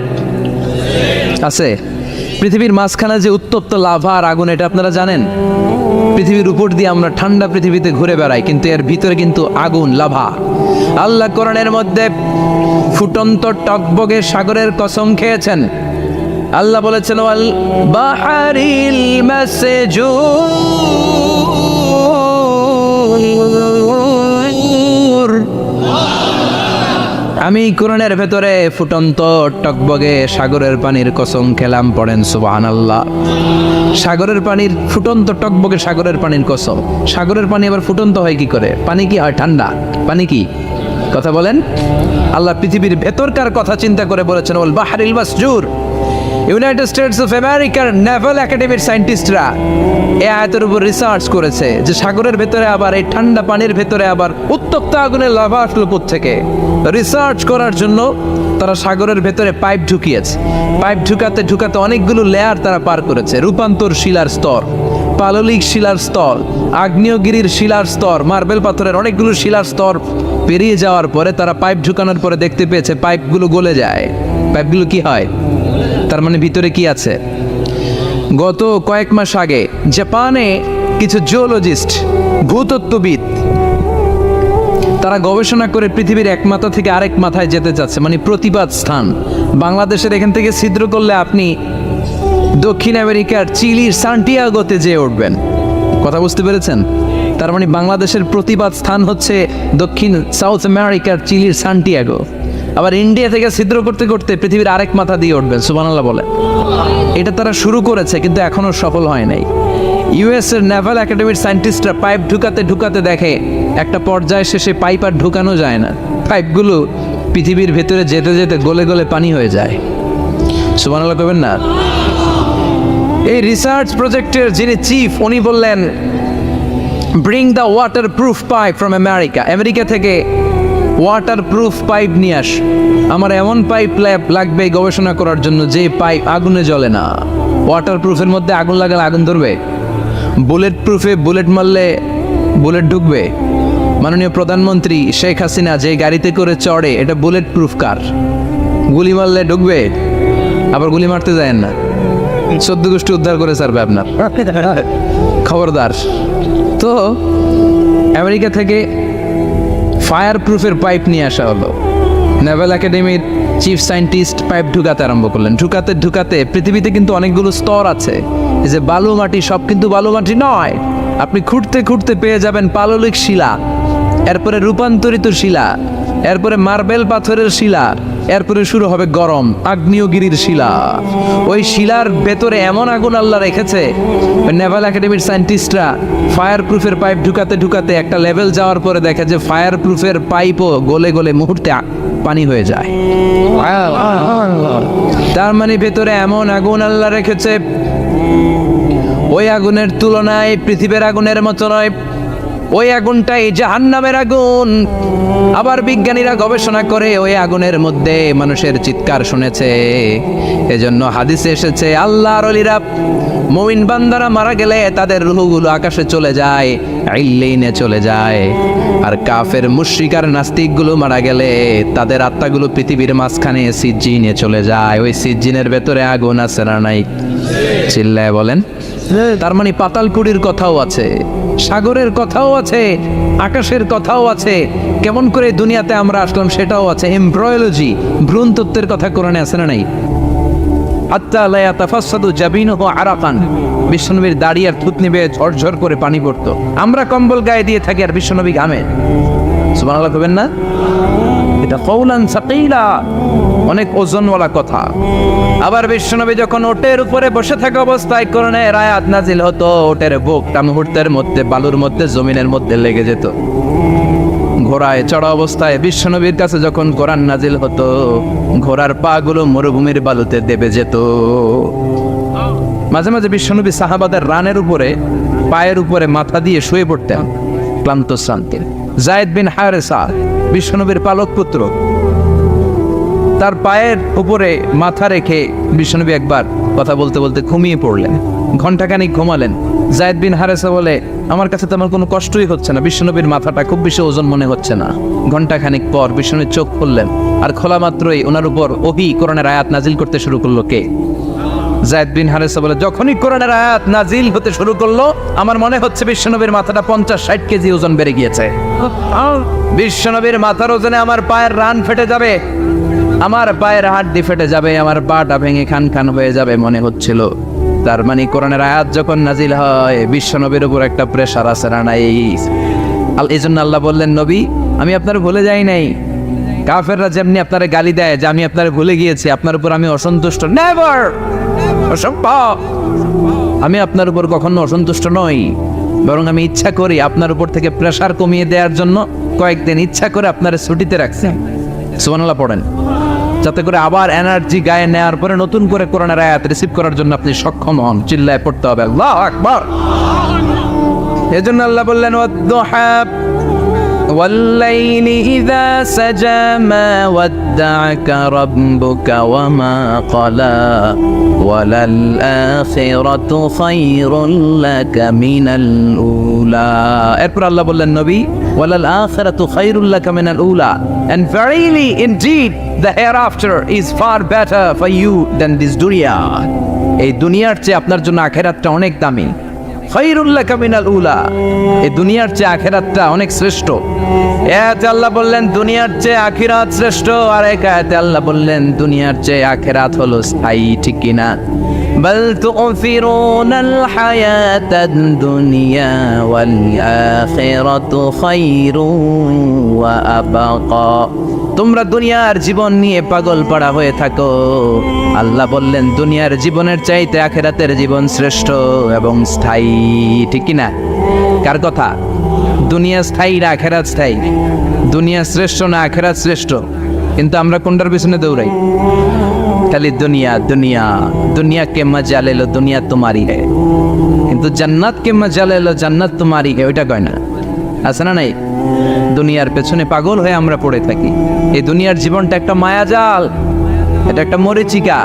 আছে। পৃথিবীর মাঝখানে যে উত্তপ্ত লাভা আর আগুন, এটা আপনারা জানেন? পৃথিবীর উপর দিয়ে আমরা ঠান্ডা পৃথিবীতে ঘুরে বেড়াই, কিন্তু এর ভিতরে কিন্তু আগুন, লাভা। আল্লাহ কোরআনের মধ্যে ফুটন্ত টকবগে সাগরের কসম খেয়েছেন। আল্লাহ বলেছেন ওয়াল বাহারিল মাসজুর, আমি কোরআনের ভেতরে ফুটন্ত টকবগে সাগরের পানির কসম খেলাম। পড়েন সুবহানাল্লাহ। সাগরের পানির ফুটন্ত টকবগে সাগরের পানির কসম। সাগরের পানি আবার ফুটন্ত হয় কি করে? পানি কি হয় ঠান্ডা? পানি কি? কথা বলেন। আল্লাহ পৃথিবীর ভেতরকার কথা চিন্তা করে বলেছেন ওয়াল বাহরিল মাসজুর, ইউনাইটেড স্টেটস অফ আমেরিকার নেভাল একাডেমির সায়েন্টিস্টরা এই আয়াতের উপর রিসার্চ করেছে যে সাগরের ভেতরে আবার এই ঠান্ডা পানির ভেতরে আবার উত্তপ্ত আগুনের লাভা আসলো থেকে রিসার্চ করার জন্য তারা সাগরের ভেতরে পাইপ ঢুকিয়েছে। পাইপ ঢুকাতে ঢুকাতে অনেকগুলো লেয়ার তারা পার করেছে। রূপান্তর শিলার স্তর, পাললিক শিলার স্তর, আগ্নেয়গিরির শিলার স্তর, মার্বেল পাথরের অনেকগুলো শিলার স্তর পেরিয়ে যাওয়ার পরে তারা পাইপ ঢুকানোর পরে দেখতে পেয়েছে পাইপগুলো গলে যায়। পাইপগুলো কি হয়? তার মানে ভিতরে কি আছে? গত কয়েক মাস আগে জাপানে কিছু জিওলজিস্ট, ভূতত্ত্ববিদ, তারা গবেষণা করে পৃথিবীর এক মাথা থেকে আরেক মাথায় যেতে চাচ্ছে, মানে প্রতিবাদ স্থান। বাংলাদেশের এখান থেকে ছিদ্র করলে আপনি দক্ষিণ আমেরিকার চিলির সান্টিয়াগোতে যেয়ে উঠবেন। কথা বুঝতে পেরেছেন? তার মানে বাংলাদেশের প্রতিবাদ স্থান হচ্ছে দক্ষিণ সাউথ আমেরিকার চিলির সান্টিয়াগো। আবার ইন্ডিয়া থেকে ছিদ্র করতে করতে পৃথিবীর আরেক মাথা দিয়ে উঠবেন। সুবহানাল্লাহ বলে। এটা তারা শুরু করেছে কিন্তু এখনো সফল হয় নাই। ইউএস এর নেভাল একাডেমির সায়েন্টিস্টরা পাইপ ঢুকাতে ঢুকাতে দেখে একটা পর্যায়ে শেষে পাইপ আর ঢুকানো যায় না। পাইপগুলো পৃথিবীর ভেতরে যেতে যেতে গলে গলে পানি হয়ে যায়। সুবহানাল্লাহ কইবেন না? এই রিসার্চ প্রজেক্টের যিনি চিফ, উনি বললেন, bring the water proof pipe from America. America থেকে ওয়াটার প্রুফ পাইপ নিয়ে আস। আমার এমন পাইপ লাগবে গবেষণা করার জন্য যে পাইপ আগুনে জ্বলে না। ওয়াটার প্রুফের মধ্যে আগুন লাগালে আগুন ধরবে? বুলেট প্রুফে বুলেট মারলে বুলেট ঢুকবে? মাননীয় প্রধানমন্ত্রী শেখ হাসিনা যে গাড়িতে করে চড়ে, এটা বুলেট প্রুফ কার? গুলি মারলে ঢুকবে? আবার গুলি মারতে যায়েন না, 14 গোষ্ঠী উদ্ধার করে ছাড়বে আপনার, খবরদার। তো আমেরিকা থেকে ফায়ার প্রুফের পাইপ নিয়ে আসা হলো। নেভাল একাডেমির চিফ সায়েন্টিস্ট পাইপ ঢুকাতে আরম্ভ করলেন। ঢুকাতে ঢুকাতে পৃথিবীতে কিন্তু অনেকগুলো স্তর আছে। এই যে বালু মাটি, সব কিন্তু বালু মাটি নয়। আপনি খুঁড়তে খুঁড়তে পেয়ে যাবেন পাললিক শিলা, এরপরে রূপান্তরিত শিলা, এরপরে মার্বেল পাথরের শিলা, এরপরে শুরু হবে গরম আগ্নেয়গিরির শিলা। ওই শিলার ভেতরে এমন আগুন আল্লাহ রেখেছে, নেভাল একাডেমির সায়েন্টিস্টরা ফায়ার প্রুফের পাইপ ঢুকাতে ঢুকাতে একটা লেভেল যাওয়ার পরে দেখে যে ফায়ার প্রুফের পাইপও গলে গলে মুহূর্তে পানি হয়ে যায়। তার মানে ভেতরে এমন আগুন আল্লাহ রেখেছে, ওই আগুনের তুলনায় পৃথিবীর আগুনের মতো নয়। ওই আগুনটাই জাহান্নামের আগুন। আবার বিজ্ঞানীরা গবেষণা করে ওই আগুনের মধ্যে মানুষের চিৎকার শুনেছে। এজন্য হাদিসে এসেছে, আল্লাহর ওলিরা, মুমিন বান্দারা মারা গেলে তাদের রূহগুলো আকাশে চলে যায়, ইল্লিনে চলে যায়। আর কাফের মুশরিক আর নাস্তিকগুলো মারা গেলে তাদের আত্মাগুলো পৃথিবীর মাঝখানে সিজ্জিনে চলে যায়। ওই সিজ্জিনের ভেতরে আগুন আছে না নাই? চিল্লায় বলেন। তার মানে পাতালপুরীর কথাও আছে, সাগরের কথাও আছে, আকাশের কথাও আছে। কেমন করে দুনিয়াতে আমরা আসলাম সেটাও আছে। এমব্রয়োলজি, ভ্রূণ তত্ত্বের কথা কোরআনে আছে না নাই? হাত্তা লা ইয়াতাফাসসাদু জাবিনুহু আরাকান, বিশ্বনবীর দাড়ি আর থুতনি বেয়ে ঝরঝর করে পানি পড়তো। আমরা কম্বল গায়ে দিয়ে থাকি আর বিশ্বনবী ঘামে। সুবহানাল্লাহ কইবেন না? এটা কওলান সাকিলা, অনেক ওজনওয়ালা কথা। আবার বিশ্বনবী যখন ওটের উপরে বসে থাকা অবস্থায় কোরআনের আয়াত নাজিল হতো, ওটের বুকটা মুহূর্তের মধ্যে বালুর মধ্যে জমিনের মধ্যে লেগে যেত। ঘোড়ায় চড়া অবস্থায় বিশ্বনবীর কাছে যখন কোরআন নাজিল হতো, ঘোড়ার পা গুলো মরুভূমির বালুতে দেবে যেত। মাঝে মাঝে বিশ্বনবী সাহাবাদের রানের উপরে, পায়ের উপরে মাথা দিয়ে শুয়ে পড়তেন ক্লান্ত শ্রান্তি। যায়েদ বিন হারেসা, বিশ্বনবীর পালক পুত্র, তার পায়ের উপরে মাথা রেখে বিশ্বনবী একবার কথা বলতে বলতে ঘুমিয়ে পড়লেন। ঘন্টাখানিক ঘুমালেন। যায়েদ বিন হারেসা বলে, আমার কাছে তেমন কোনো কষ্টই হচ্ছে না, বিশ্বনবীর মাথাটা খুব বেশি ওজন মনে হচ্ছে না। ঘন্টাখানিক পর বিশ্বনবী চোখ খুললেন, আর খোলা মাত্রই ওনার উপর ওহী কোরআনের আয়াত নাজিল করতে শুরু করলো। কে? যায়েদ বিন হারেসা বলে, যখনই কোরআনের আয়াত নাজিল হতে শুরু করলো, আমার মনে হচ্ছে বিশ্বনবীর মাথাটা 50-60 কেজি ওজন বেড়ে গিয়েছে। বিশ্বনবীর মাথার ওজনে আমার পায়ের রান ফেটে যাবে, আমার পায়ের হাড্ডি ফেটে যাবে, আমার পাটা ভেঙে খান খান হয়ে যাবে মনে হচ্ছিল। তার মানে কোরআনের আয়াত যখন নাজিল হয়, বিশ্বনবীর উপর একটা প্রেশার আছে না নাই? এই জন্য আল্লাহ বললেন, নবী আমি আপনার ভুলে যাই নাই। কাফেররা যেমনি আপনারে গালি দেয় যে আমি আপনারে ভুলে গিয়েছি, আপনার উপর আমি অসন্তুষ্ট, নেভার, অসম্ভব। আমি আপনার উপর কখনো অসন্তুষ্ট নই, বরং আমি ইচ্ছা করি আপনার উপর থেকে প্রেশার কমিয়ে দেওয়ার জন্য কয়েকদিন ইচ্ছা করে আপনারে ছুটিতে রাখছি। সুবহানাল্লাহ পড়েন। যাতে করে আবার এনার্জি গায়ে নেওয়ার পরে নতুন করে কোরআনের আয়াত রিসিভ করার জন্য আপনি সক্ষম হন। চিল্লায় পড়তে হবে আল্লাহু আকবার। এজন্য আল্লাহ বললেন ওয়াদ-দুহা والليل إذا سجى ما ودعك ربك وما قلى وللآخرة خير لك من الأولى এরপর আল্লাহ বললেন নবী وللآخرة خير لك من الأولى and verily indeed the hereafter is far better for you than this dunya এই দুনিয়ার চেয়ে আপনার জন্য আখিরাতটা অনেক দামি খায়রুল লাকা মিনাল উলা এই দুনিয়ার চেয়ে আখিরাতটা অনেক শ্রেষ্ঠ। এতে আল্লাহ বললেন দুনিয়ার চেয়ে আখিরাত শ্রেষ্ঠ, আর এক আয়াতে আল্লাহ বললেন দুনিয়ার চেয়ে আখিরাত হলো স্থায়ী, ঠিক কি না? বাল তুফিরুনাল হায়াতাদ দুনিয়া ওয়াল আখিরাতু খায়রুন ওয়া আবাকা। তোমরা দুনিয়ার জীবন নিয়ে পাগল পাড়া হয়ে থাকো, আল্লাহ বললেন দুনিয়ার জীবনের চাইতে আখিরাতের জীবন শ্রেষ্ঠ এবং স্থায়ী, ঠিক কি না? কার কথা? দুনিয়া স্থায়ী না আখিরাত স্থায়ী? দুনিয়া শ্রেষ্ঠ না আখিরাত শ্রেষ্ঠ? কিন্তু আমরা কোনটার পিছনে দৌড়াই? খালি দুনিয়া দুনিয়া। দুনিয়া কে মজা লে লো দুনিয়া তোমারি হে, কিন্তু জান্নাত কে মজা লে লো জান্নাত তোমারি হে, ওইটা কয় না? আছে না নাই? দুনিয়ার পেছনে পাগল হয়ে আমরা পড়ে থাকি। এই দুনিয়ার জীবনটা একটা মায়াজাল, এটা একটা মরিচিকা।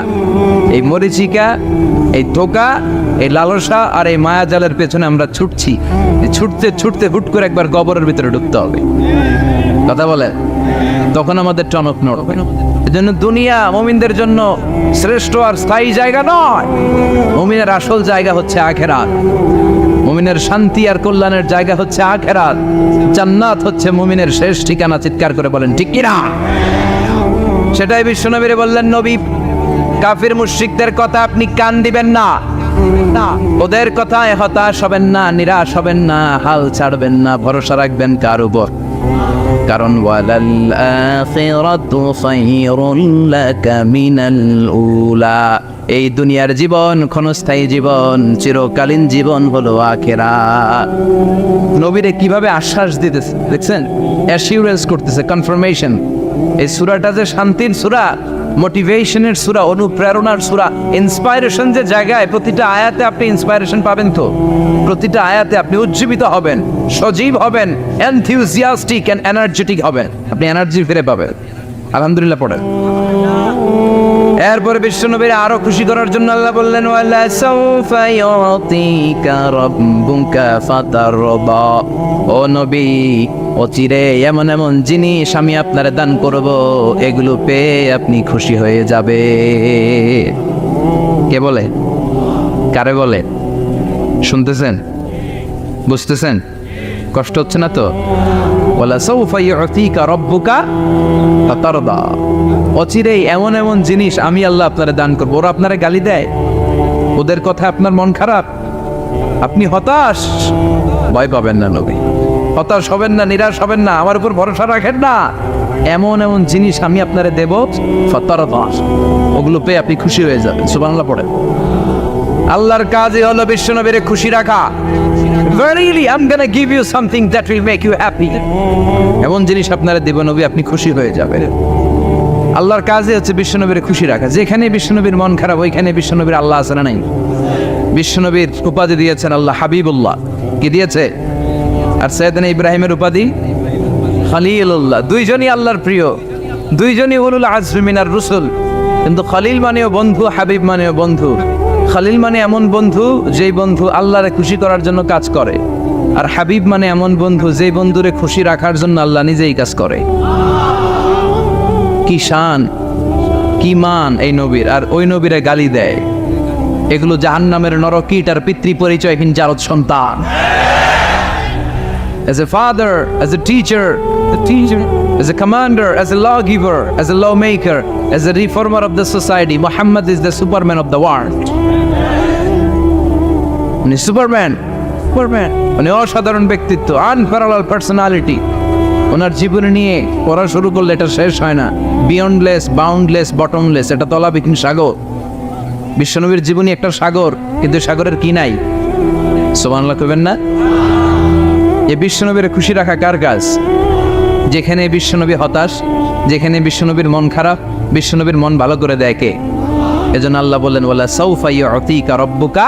এই মরিচিকা, এই ধোঁকা, এই লালসা আর এই মায়াজালের পেছনে আমরা ছুটছি। ছুটতে ছুটতে হুট করে একবার কবরের ভিতরে ঢুকতে হবে, কথা বলে, তখন আমাদের টনক নড়বে। এজন্য দুনিয়া মুমিনদের জন্য শ্রেষ্ঠ আর স্থায়ী জায়গা নয়। মুমিনের আসল জায়গা হচ্ছে আখিরাত। মুমিনের শান্তি আর কল্যাণের জায়গা হচ্ছে আখিরাত। জান্নাত হচ্ছে মুমিনের শেষ ঠিকানা। চিৎকার করে বলেন ঠিক কি না? সেটাই বিশ্বনবীরে বললেন নবী, কাফির মুশরিকদের কথা আপনি কান দিবেন না, ওদের কথায় হতাশ হবেন না, নিরাশ হবেন না, হাল ছাড়বেন না, ভরসা রাখবেন কার উপর? কারণ ওয়ালাল আখিরাতু খায়রুন লাকা মিনাল উলা। এই দুনিয়ার জীবন ক্ষণস্থায়ী জীবন, চিরকালীন জীবন হলো আখিরাত। নবীরে কিভাবে আশ্বাস দিতেছে দেখছেন, অ্যাসিউরেন্স করতেছে, কনফার্মেশন। এই সূরাটা যে শান্তির সূরা, মোটিভেশনের সূরা, অনুপ্রেরণার সূরা, ইন্সপাইরেশন যে জায়গায়, প্রতিটা আয়াতে আপনি ইন্সপাইরেশন পাবেন। তো প্রতিটা আয়াতে আপনি উজ্জীবিত হবেন, সজীব হবেন, এনথিউজিয়াস্টিক এন্ড এনার্জেটিক হবেন, আপনি এনার্জি ফিরে পাবেন। আলহামদুলিল্লাহ পড়েন। এরপরে বিশ্বনবীর আরো খুশি করার জন্য আল্লাহ বললেন ওয়ালা সাউফা ইউতিকা রাব্বুকা ফাতারদা। ও নবী, অচিরে এমন এমন জিনিস আমি আপনারে দান করব, এগুলো পেয়ে আপনি খুশি হয়ে যাবে। কে বলে? কারে বলে? শুনতেছেন? বুঝতেছেন? কষ্ট হচ্ছে না তো? ওয়ালা সাউফা ইউতিকা রাব্বুকা ফাতারদা। অচিরেই এমন এমন জিনিস আমি আল্লাহ আপনারে দান করবো। ওরা আপনারে গালি দেয়, ওদের কথা আপনার মন খারাপ, আপনি হতাশ, ভয় পাবেন না নবী, হতাশ হবেন না, নিরাশ হবেন না, আমার উপর ভরসা রাখেন না। এমন এমন জিনিস আমি আপনারে দেব, ফাতারদা, ওগুলো পেয়ে আপনি খুশি হয়ে যাবেন। সুবহানাল্লাহ পড়েন। আল্লাহর কাজই হলো বিশ্বনবীরে খুশি রাখা। Verily I'm gonna give you something that will make you happy. এমন জিনিস আপনারা দেব নবী, আপনি খুশি হয়ে যাবেন। আল্লাহর কাজই হচ্ছে বিশ্বনবীর খুশি রাখা। যেখানে বিশ্বনবীর মন খারাপ, ওইখানে বিশ্বনবীর আল্লাহ আছে না নাই? বিশ্বনবীর উপাধি দিয়েছেন আল্লাহ হাবিবুল্লাহ, কি দিয়েছে? আর সাইয়েদনা ইব্রাহিমের উপাধি খলিলুল্লাহ। দুইজনই আল্লাহর প্রিয়, দুইজনই উলুল আজমি মিনার রুসুল। কিন্তু খলিল মানেও বন্ধু, হাবিব মানেও বন্ধু। খলিল মানে এমন বন্ধু যেই বন্ধু আল্লাহরে খুশি করার জন্য কাজ করে, আর হাবিব মানে এমন বন্ধু যেই বন্ধুরে খুশি রাখার জন্য আল্লাহ নিজেই কাজ করে। কি শান, কি মান এই নবীর, আর ওই নবীরে গালি দেয়। এগুলো জাহান্নামের নরকীট আর পিতৃ পরিচয়হীন জারদ সন্তান। As a father, as a teacher, as a commander, as a lawgiver, as a lawmaker, as a reformer of the society, Muhammad is the Superman of the world. Superman, মানে অসাধারণ ব্যক্তিত্ব, আনপ্যারালাল পার্সোনালিটি। ওনার জীবনে নিয়ে পড়া শুরু করলে এটা শেষ হয় না। বিয়ন্ডলেস, বাউন্ডলেস, বটমলেস, এটা তলাবিহীন সাগর। বিশ্বনবীর জীবনী একটা সাগর, কিন্তু সাগরের কি নাই? সুবহানাল্লাহ কইবেন না? এই বিশ্বনবীর খুশি রাখা কার কাজ? যেখানে বিশ্বনবী হতাশ, যেখানে বিশ্বনবীর মন খারাপ, বিশ্বনবীর মন ভালো করে দেয় কে? এজন্য আল্লাহ বললেন ওয়ালা সাউফা ইউতিকা রাব্বুকা,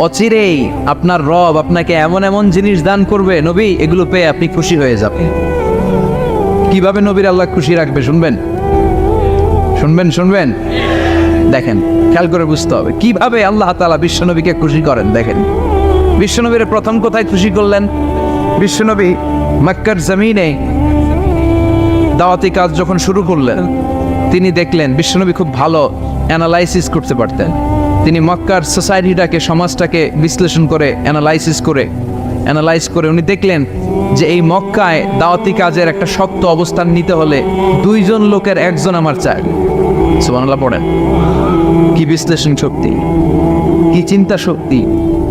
অচিরেই আপনার রব আপনাকে এমন এমন জিনিস দান করবে নবী, এগুলো পেয়ে আপনি খুশি হয়ে যাবেন। কিভাবে নবীর আল্লাহ খুশি রাখবে শুনবেন? শুনবেন দেখেন, খেয়াল করে বুঝতে হবে কিভাবে আল্লাহ তাআলা বিশ্বনবীকে খুশি করেন। দেখেন বিশ্বনবীর প্রথম কোথায় খুশি করলেন? বিশ্বনবী মক্কার জমিনে দাওয়াতি কাজ যখন শুরু করলেন, তিনি দেখলেন বিশ্বনবী খুব ভালো অ্যানালাইসিস করতে পারতেন। তিনি মক্কার সোসাইটিটাকে, সমাজটাকে বিশ্লেষণ করে অ্যানালাইজ করে উনি দেখলেন যে এই মক্কায় দাওয়াতি কাজের একটা শক্ত অবস্থান নিতে হলে 2 জন লোকের একজন আমার চাই। সুবহানাল্লাহ পড়েন। কি বিশ্লেষণ শক্তি, কি চিন্তা শক্তি!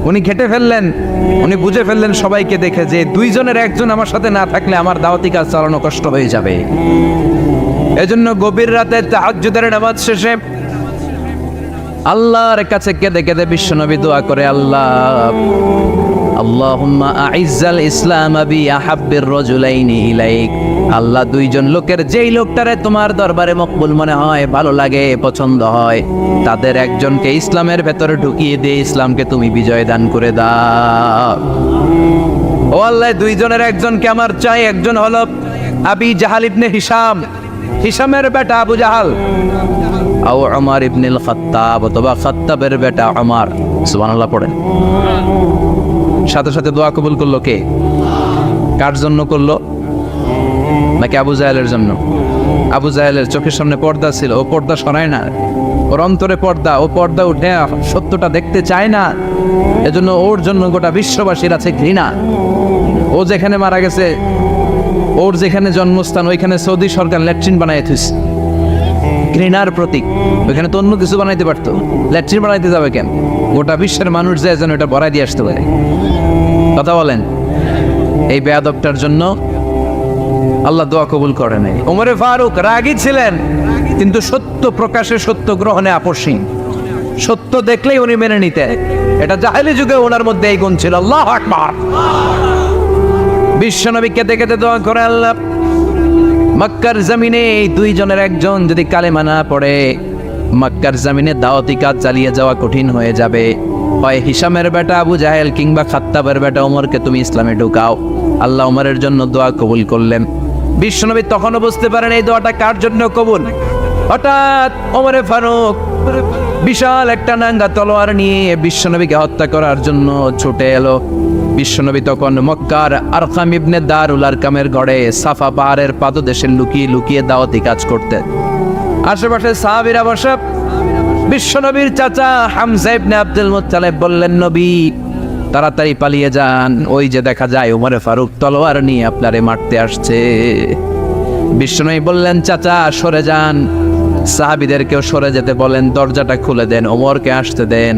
উনি ঘেটে ফেললেন, উনি বুঝে ফেললেন সবাইকে দেখে যে 2 জনের একজন আমার সাথে না থাকলে আমার দাওয়াতি কাজ চালানো কষ্ট হয়ে যাবে। এজন্য গভীর রাতে তাহাজ্জুদের নামাজ শেষে আল্লাহর কাছে কেঁদে কেঁদে বিশ্বনবী দোয়া করে, আল্লাহুম্মা আইজ্জাল ইসলাম বি আহাব্বির রাজুলাইনি ইলাইক। আল্লাহ 2 জন লোকের, যেই লোকটারে তোমার দরবারে মকবুল মনে হয়, ভালো লাগে, পছন্দ হয়, তাদের একজনকে ইসলামের ভেতরে ঢুকিয়ে দিয়ে ইসলামকে তুমি বিজয় দান করে দাও। ও আল্লাহ, 2 জনের একজনকে আমার চাই। একজন হলো আবি জাহাল ইবনে হিশাম, হিশামের বেটা আবু জাহাল, আও উমর ইবনুল খাত্তাব, অথবা খাত্তাবের বেটা উমর। সুবহানাল্লাহ পড়েন। সাথে সাথে দোয়া কবুল করলো কে? কার জন্য করলো? নাকি আবু জাহেলের জন্য? আবু জাহেলের চোখের সামনে পর্দা ছিল, ও পর্দা সরায় না। ওর অন্তরে পর্দা, ও পর্দা উঠে সত্যটা দেখতে চায় না। এজন্য ওর জন্য গোটা বিশ্ববাসীর আছে ঘৃণা। ও যেখানে মারা গেছে, ওর যেখানে জন্মস্থান, ওইখানে সৌদি সরকার ল্যাট্রিন বানায় থুইছে, ঘৃণার প্রতীক। ওইখানে তো অন্য কিছু বানাইতে পারতো, ল্যাট্রিন বানাইতে যাবে কেন? গোটা বিশ্বের মানুষ যায় যেন এটা ভরাই দিয়ে আসতে পারে। কথা বলেন। এই বেয়াদবটার জন্য আল্লাহ দোয়া কবুল করে নাই। ওমরে ফারুক রাগী ছিলেন, কিন্তু সত্য প্রকাশে, সত্য গ্রহণে আপোষহীন। সত্য দেখলেই উনি মেনে নিতেন। এটা জাহেলি যুগে ওনার মধ্যে এই গুণ ছিল। আল্লাহু আকবার। বিশ্বনবী কেঁদে কেঁদে দোয়া করে, আল্লাহ মক্কার জমিনে এই 2 জনের একজন যদি কালেমা না পড়ে, মক্কার জমিনে দাওয়াতি কাজ চালিয়ে যাওয়া কঠিন হয়ে যাবে। হয় হিশামের বেটা আবু জাহেল কিংবা খাত্তাবের বেটা ওমরকে তুমি ইসলামে ঢুকাও। আল্লাহ ওমরের জন্য দোয়া কবুল করলেন। বিশ্বনবী তখনও বুঝতে পারেন এই দোয়াটা কার জন্য কবুল। হঠাৎ ওমরে ফারুক বিশাল একটা নাঙ্গা তলোয়ার নিয়ে বিশ্বনবীকে হত্যা করার জন্য ছুটে এলো। বিশ্বনবী তখন মক্কার আরকাম ইবনে দারুল আরকামের ঘরে সাফা পাহাড়ের পাদদেশে লুকিয়ে লুকিয়ে দাওয়াতি কাজ করতেন। আশেপাশে সাহাবীরা বসে। বিশ্বনবীর চাচা হামজা ইবনে আব্দুল মুত্তালিব বললেন, নবী তাড়াতাড়ি পালিয়ে যান, ওই যে দেখা যায় ওমরে ফারুক তলোয়ার নিয়ে আপনারে মারতে আসছে। বিশ্বনবী বললেন, চাচা সরে যান। সাহাবীদেরকেও সরে যেতে বলেন, দরজাটা খুলে দেন, ওমরকে আসতে দেন।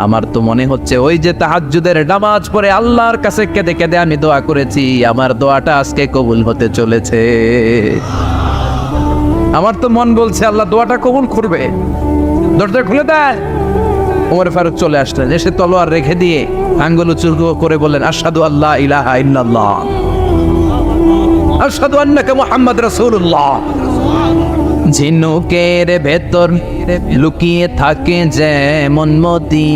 আমার তো মনে হচ্ছে ওই যে তাহাজ্জুদের নামাজ পড়ে আল্লাহর কাছে কেঁদে কেঁদে আমি দোয়া করেছি, আমার দোয়াটা আজকে কবুল হতে চলেছে। আমার তো মন বলছে আল্লাহ দোয়াটা কবুল করবে। দরজা খুলে দেয়। ওমর ফারুক চলে আসলেন, এসে তলোয়ার রেখে দিয়ে আঙ্গুল উঁচু করে বললেন, আশহাদু আল্লা ইলাহা ইল্লাল্লাহ, আশহাদু আন্নাকা মুহাম্মদ রাসূলুল্লাহ। ঝিনুকের ভেতর লুকিয়ে থাকে যেমন মতি,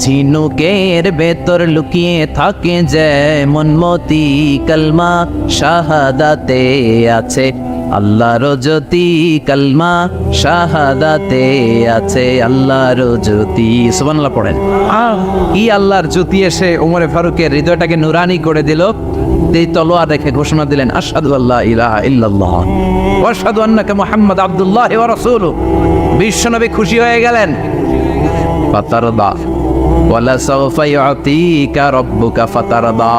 ঝিনুকের ভেতর লুকিয়ে থাকে যেমন মতি, কালমা শাহাদাতে আছে আল্লাহর জ্যোতি, কালমা শাহাদাতে আছে আল্লাহর জ্যোতি। সুবহানাল্লাহ পড়েন। এই আল্লাহর জ্যোতি এসে ওমরে ফারুকের হৃদয়টাকে নুরানি করে দিল। এই তলোয়ার রেখে ঘোষণা দিলেন, আশহাদু আল্লা ইলাহা ইল্লাল্লাহ ওয়া আশহাদু আন্নাকা মুহাম্মাদ আবদুল্লাহ ওয়া রাসূলুহু। বিশ্বনবী খুশি হয়ে গেলেন। ফাতারদা ওয়ালা সাওফা ইউতিকা রাব্বুকা ফাতারদা।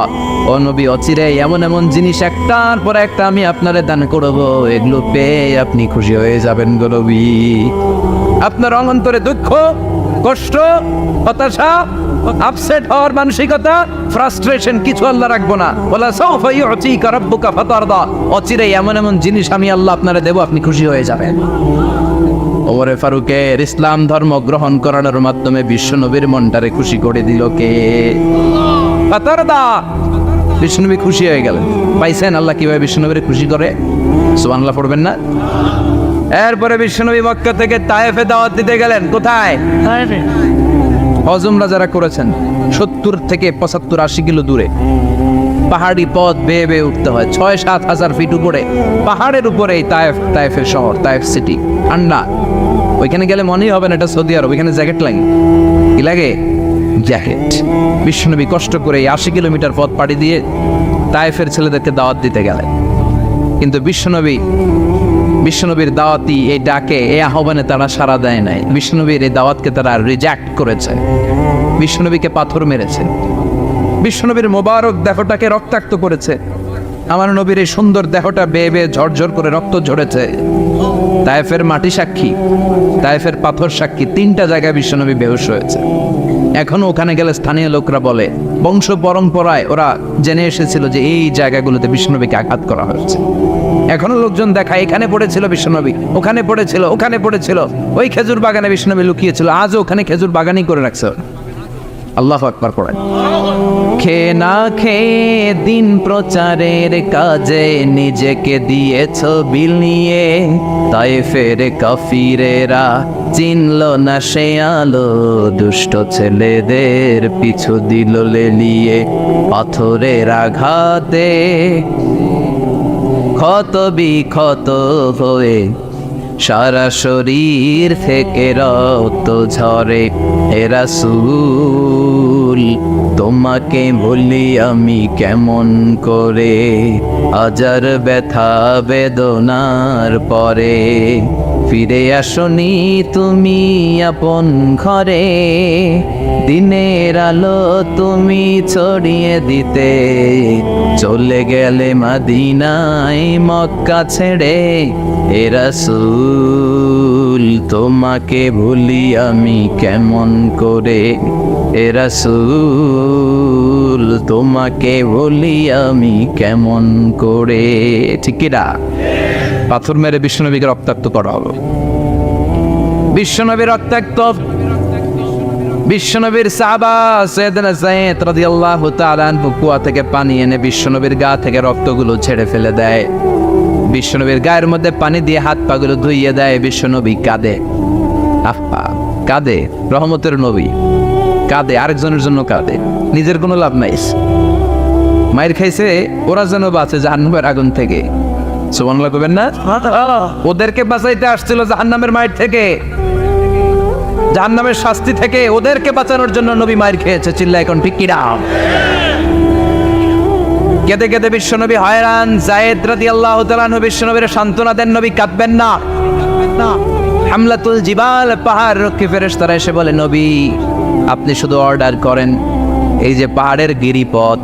ও নবী, অচিরে এমন এমন জিনিস একটার পর একটা আমি আপনারে দান করব, এগুলো পেয়ে আপনি খুশি হয়ে যাবেন গো নবী। আপনার অন্তরে দুঃখ, কষ্ট, হতাশা, আপসেট হওয়ার মানসিকতা, ফ্রাস্ট্রেশন কিছু আল্লাহ রাখবো না। ওয়ালা সাওফা ইউতিকা রাব্বুকা ফাতারদা। অচিরে এমন এমন জিনিস আমি আল্লাহ আপনারে দেব, আপনি খুশি হয়ে যাবেন। ওমরে ফারুকের ইসলাম ধর্ম গ্রহণ করানোর মাধ্যমে বিশ্বনবীর মনটারে খুশি করে দিল কে? ফাতারদা। বিশ্বনবী খুশি হয়ে গেলেন। পাইছেন আল্লাহ কিভাবে বিশ্বনবীর খুশি করে? সুবহানাল্লাহ পড়বেন না? এরপরে বিশ্বনবী মক্কা থেকে তায়েফে দাওয়াত দিতে গেলেন। কোথায়? হজ উমরা যারা করেছেন 70 থেকে 75 80 কিলো দূরে পাহাড়ি পথ বেয়ে বেয়ে উঠতে হয়, 6-7 হাজার ফিট উপরে পাহাড়ের উপরে এই তায়েফের শহর, তায়েফ সিটি। ঠান্ডা, ওইখানে গেলে মনেই হবে না এটা সৌদি আরব। ওইখানে জ্যাকেট লাগে, কি লাগে? জ্যাকেট। বিশ্বনবী কষ্ট করে 80 কিলোমিটার পথ পাড়ি দিয়ে তায়েফের ছেলেদেরকে দাওয়াত দিতে গেলেন। কিন্তু বিশ্বনবীর দাওয়াতি এই ডাকে, এই আহ্বানে তারা সাড়া দেয় নাই। বিশ্বনবীর এই দাওয়াতকে তারা রিজেক্ট করেছে, বিশ্বনবীকে পাথর মেরেছে, বিশ্বনবীর মোবারক দেহটাকে রক্তাক্ত করেছে। আমার নবীর এই সুন্দর দেহটা বেয়ে বেয়ে ঝরঝর করে রক্ত ঝরেছে। তায়েফের মাটি সাক্ষী, তায়েফের পাথর সাক্ষী, 3টা জায়গায় বিশ্বনবী বেহুশ হয়েছে। এখনো ওখানে গেলে স্থানীয় লোকরা বলে, বংশ পরম্পরায় ওরা জেনে এসেছিল যে এই জায়গাগুলোতে বিশ্বনবীকে আঘাত করা হয়েছে। এখনো লোকজন দেখায় এখানে পড়েছিল বিশ্বনবী, ওখানে পড়েছিল, ওখানে পড়েছিল, ওই খেজুর বাগানে বিশ্বনবী লুকিয়েছিল, আজও ওখানে খেজুর বাগানই করে রাখছে। আল্লাহু আকবার পড়েন। খেয়ে না খেয়ে দিন প্রচারের কাজে নিজেকে দিয়েছ বিলিয়ে, তায়েফের কাফিরেরা চিনল না সে আলো, দুষ্ট ছেলেদের পিছু দিল লেলিয়ে, পাথরের আঘাতে ক্ষত বিক্ষত হয়ে সারা শরীর থেকে রক্ত ঝরে। হে রাসূল তোমাকে ভুলি আমি কেমন করে, হাজার ব্যথা বেদনার পরে ফিরে আসনি তুমি আপন ঘরে, দিনের আলো তুমি ছড়িয়ে দিতে চলে গেলে মদিনায় মক্কা ছেড়ে। হে রাসূল তোমাকে ভুলি আমি কেমন করে, হে রাসূল তোমাকে ভুলি আমি কেমন করে। ঠিক কি না? পাথর মেরে বিশ্বনবীকে রক্তাক্ত করা হলো। বিশ্বনবী রক্তাক্ত, বিশ্বনবীর সাহাবা সাইয়েদনা যায়েদ রাদিয়াল্লাহু তাআলা আনহু কুয়া থেকে পানি এনে বিশ্বনবীর গা থেকে রক্তগুলো ছেড়ে ফেলে দেয়। বিশ্বনবীর গায়ের মধ্যে পানি দিয়ে হাত পাগুলো ধুইয়ে দেয়। বিশ্বনবী কাঁদে, কাঁদে, রহমতের নবী কাঁদে, আরেকজনের জন্য কাঁদে, নিজের কোনো লাভ নাই। মায়ের খাইছে, ওরা যেন বাঁচে জাহান্নামের আগুন থেকে। সুবহানাল্লাহ কইবেন না? ওদেরকে বাঁচাইতে আসছিল জাহান্নামের মায়ের থেকে, জাহান্নামের শাস্তি থেকে ওদেরকে বাঁচানোর জন্য নবী মায়ের খেয়েছে। চিল্লা এখন ঠিক কি না? কেঁদে কেঁদে বিশ্বনবী হয়রান। যায়েদ রাদিয়াল্লাহু তাআলা আনহু বিশ্বনবীর সান্ত্বনা দেন, নবী কাঁদবেন না। হামলাতুল জিবাল, পাহাড় রক্ষী ফেরেশতারা এসে বলে, নবী আপনি শুধু অর্ডার করেন, এই যে পাহাড়ের গিরিপথ,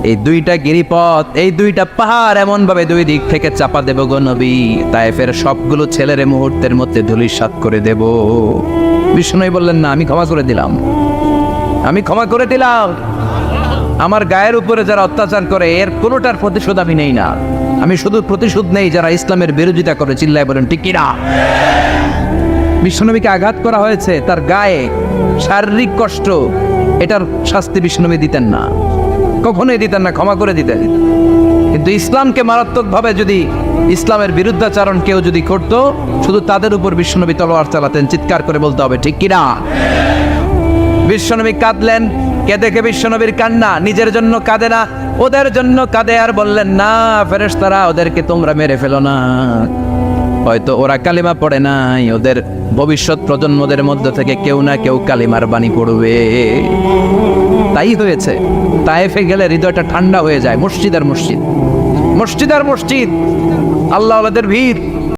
এই 2টা গিরিপথ, এই 2টা পাহাড় এমন ভাবে 2 দিক থেকে চাপা দেব গো নবী, তায়েফের সবগুলো ছেলের মুহূর্তের মধ্যে ধূলিসাৎ করে দেব। বিষ্ণু বললেন, না, আমি ক্ষমা করে দিলাম, আমি ক্ষমা করে দিলাম। আমার গায়ের উপরে যারা অত্যাচার করে এর কোনোটার প্রতিশোধ আমি নেই না, আমি শুধু প্রতিশোধ নেই যারা ইসলামের বিরোধিতা করে। চিল্লায় বলেন ঠিক কি না? বিশ্বনবীকে আঘাত করা হয়েছে, তার গায়ে শারীরিক কষ্ট, এটার শাস্তি বিশ্বনবী দিতেন না, কখনোই দিতেন না, ক্ষমা করে দিতেন। কিন্তু ইসলামকে মারাত্মকভাবে যদি ইসলামের বিরুদ্ধাচরণ কেউ যদি করত, শুধু তাদের উপর বিশ্বনবী তলোয়ার চালাতেন। চিৎকার করে বলতে হবে ঠিক কি না? বিশ্বনবী কাঁদলেন। কে দেখে বিশ্বনবীর কান্না, নিজের জন্য কাঁদে না, ওদের জন্য কাঁদে। আর বললেন, না ফেরেশতারা ওদেরকে তোমরা মেরে ফেলো না, হয়তো ওরা কালিমা পড়ে নাই, ওদের ভবিষ্যৎ প্রজন্মদের মধ্য থেকে কেউ না কেউ কালিমার বাণী পড়বে। তাই হয়েছে। তায়েফে গেলে হৃদয়টা ঠান্ডা হয়ে যায়। মসজিদ আর মসজিদ, মসজিদ আর মসজিদ, আল্লাহ ওদের ভিড়।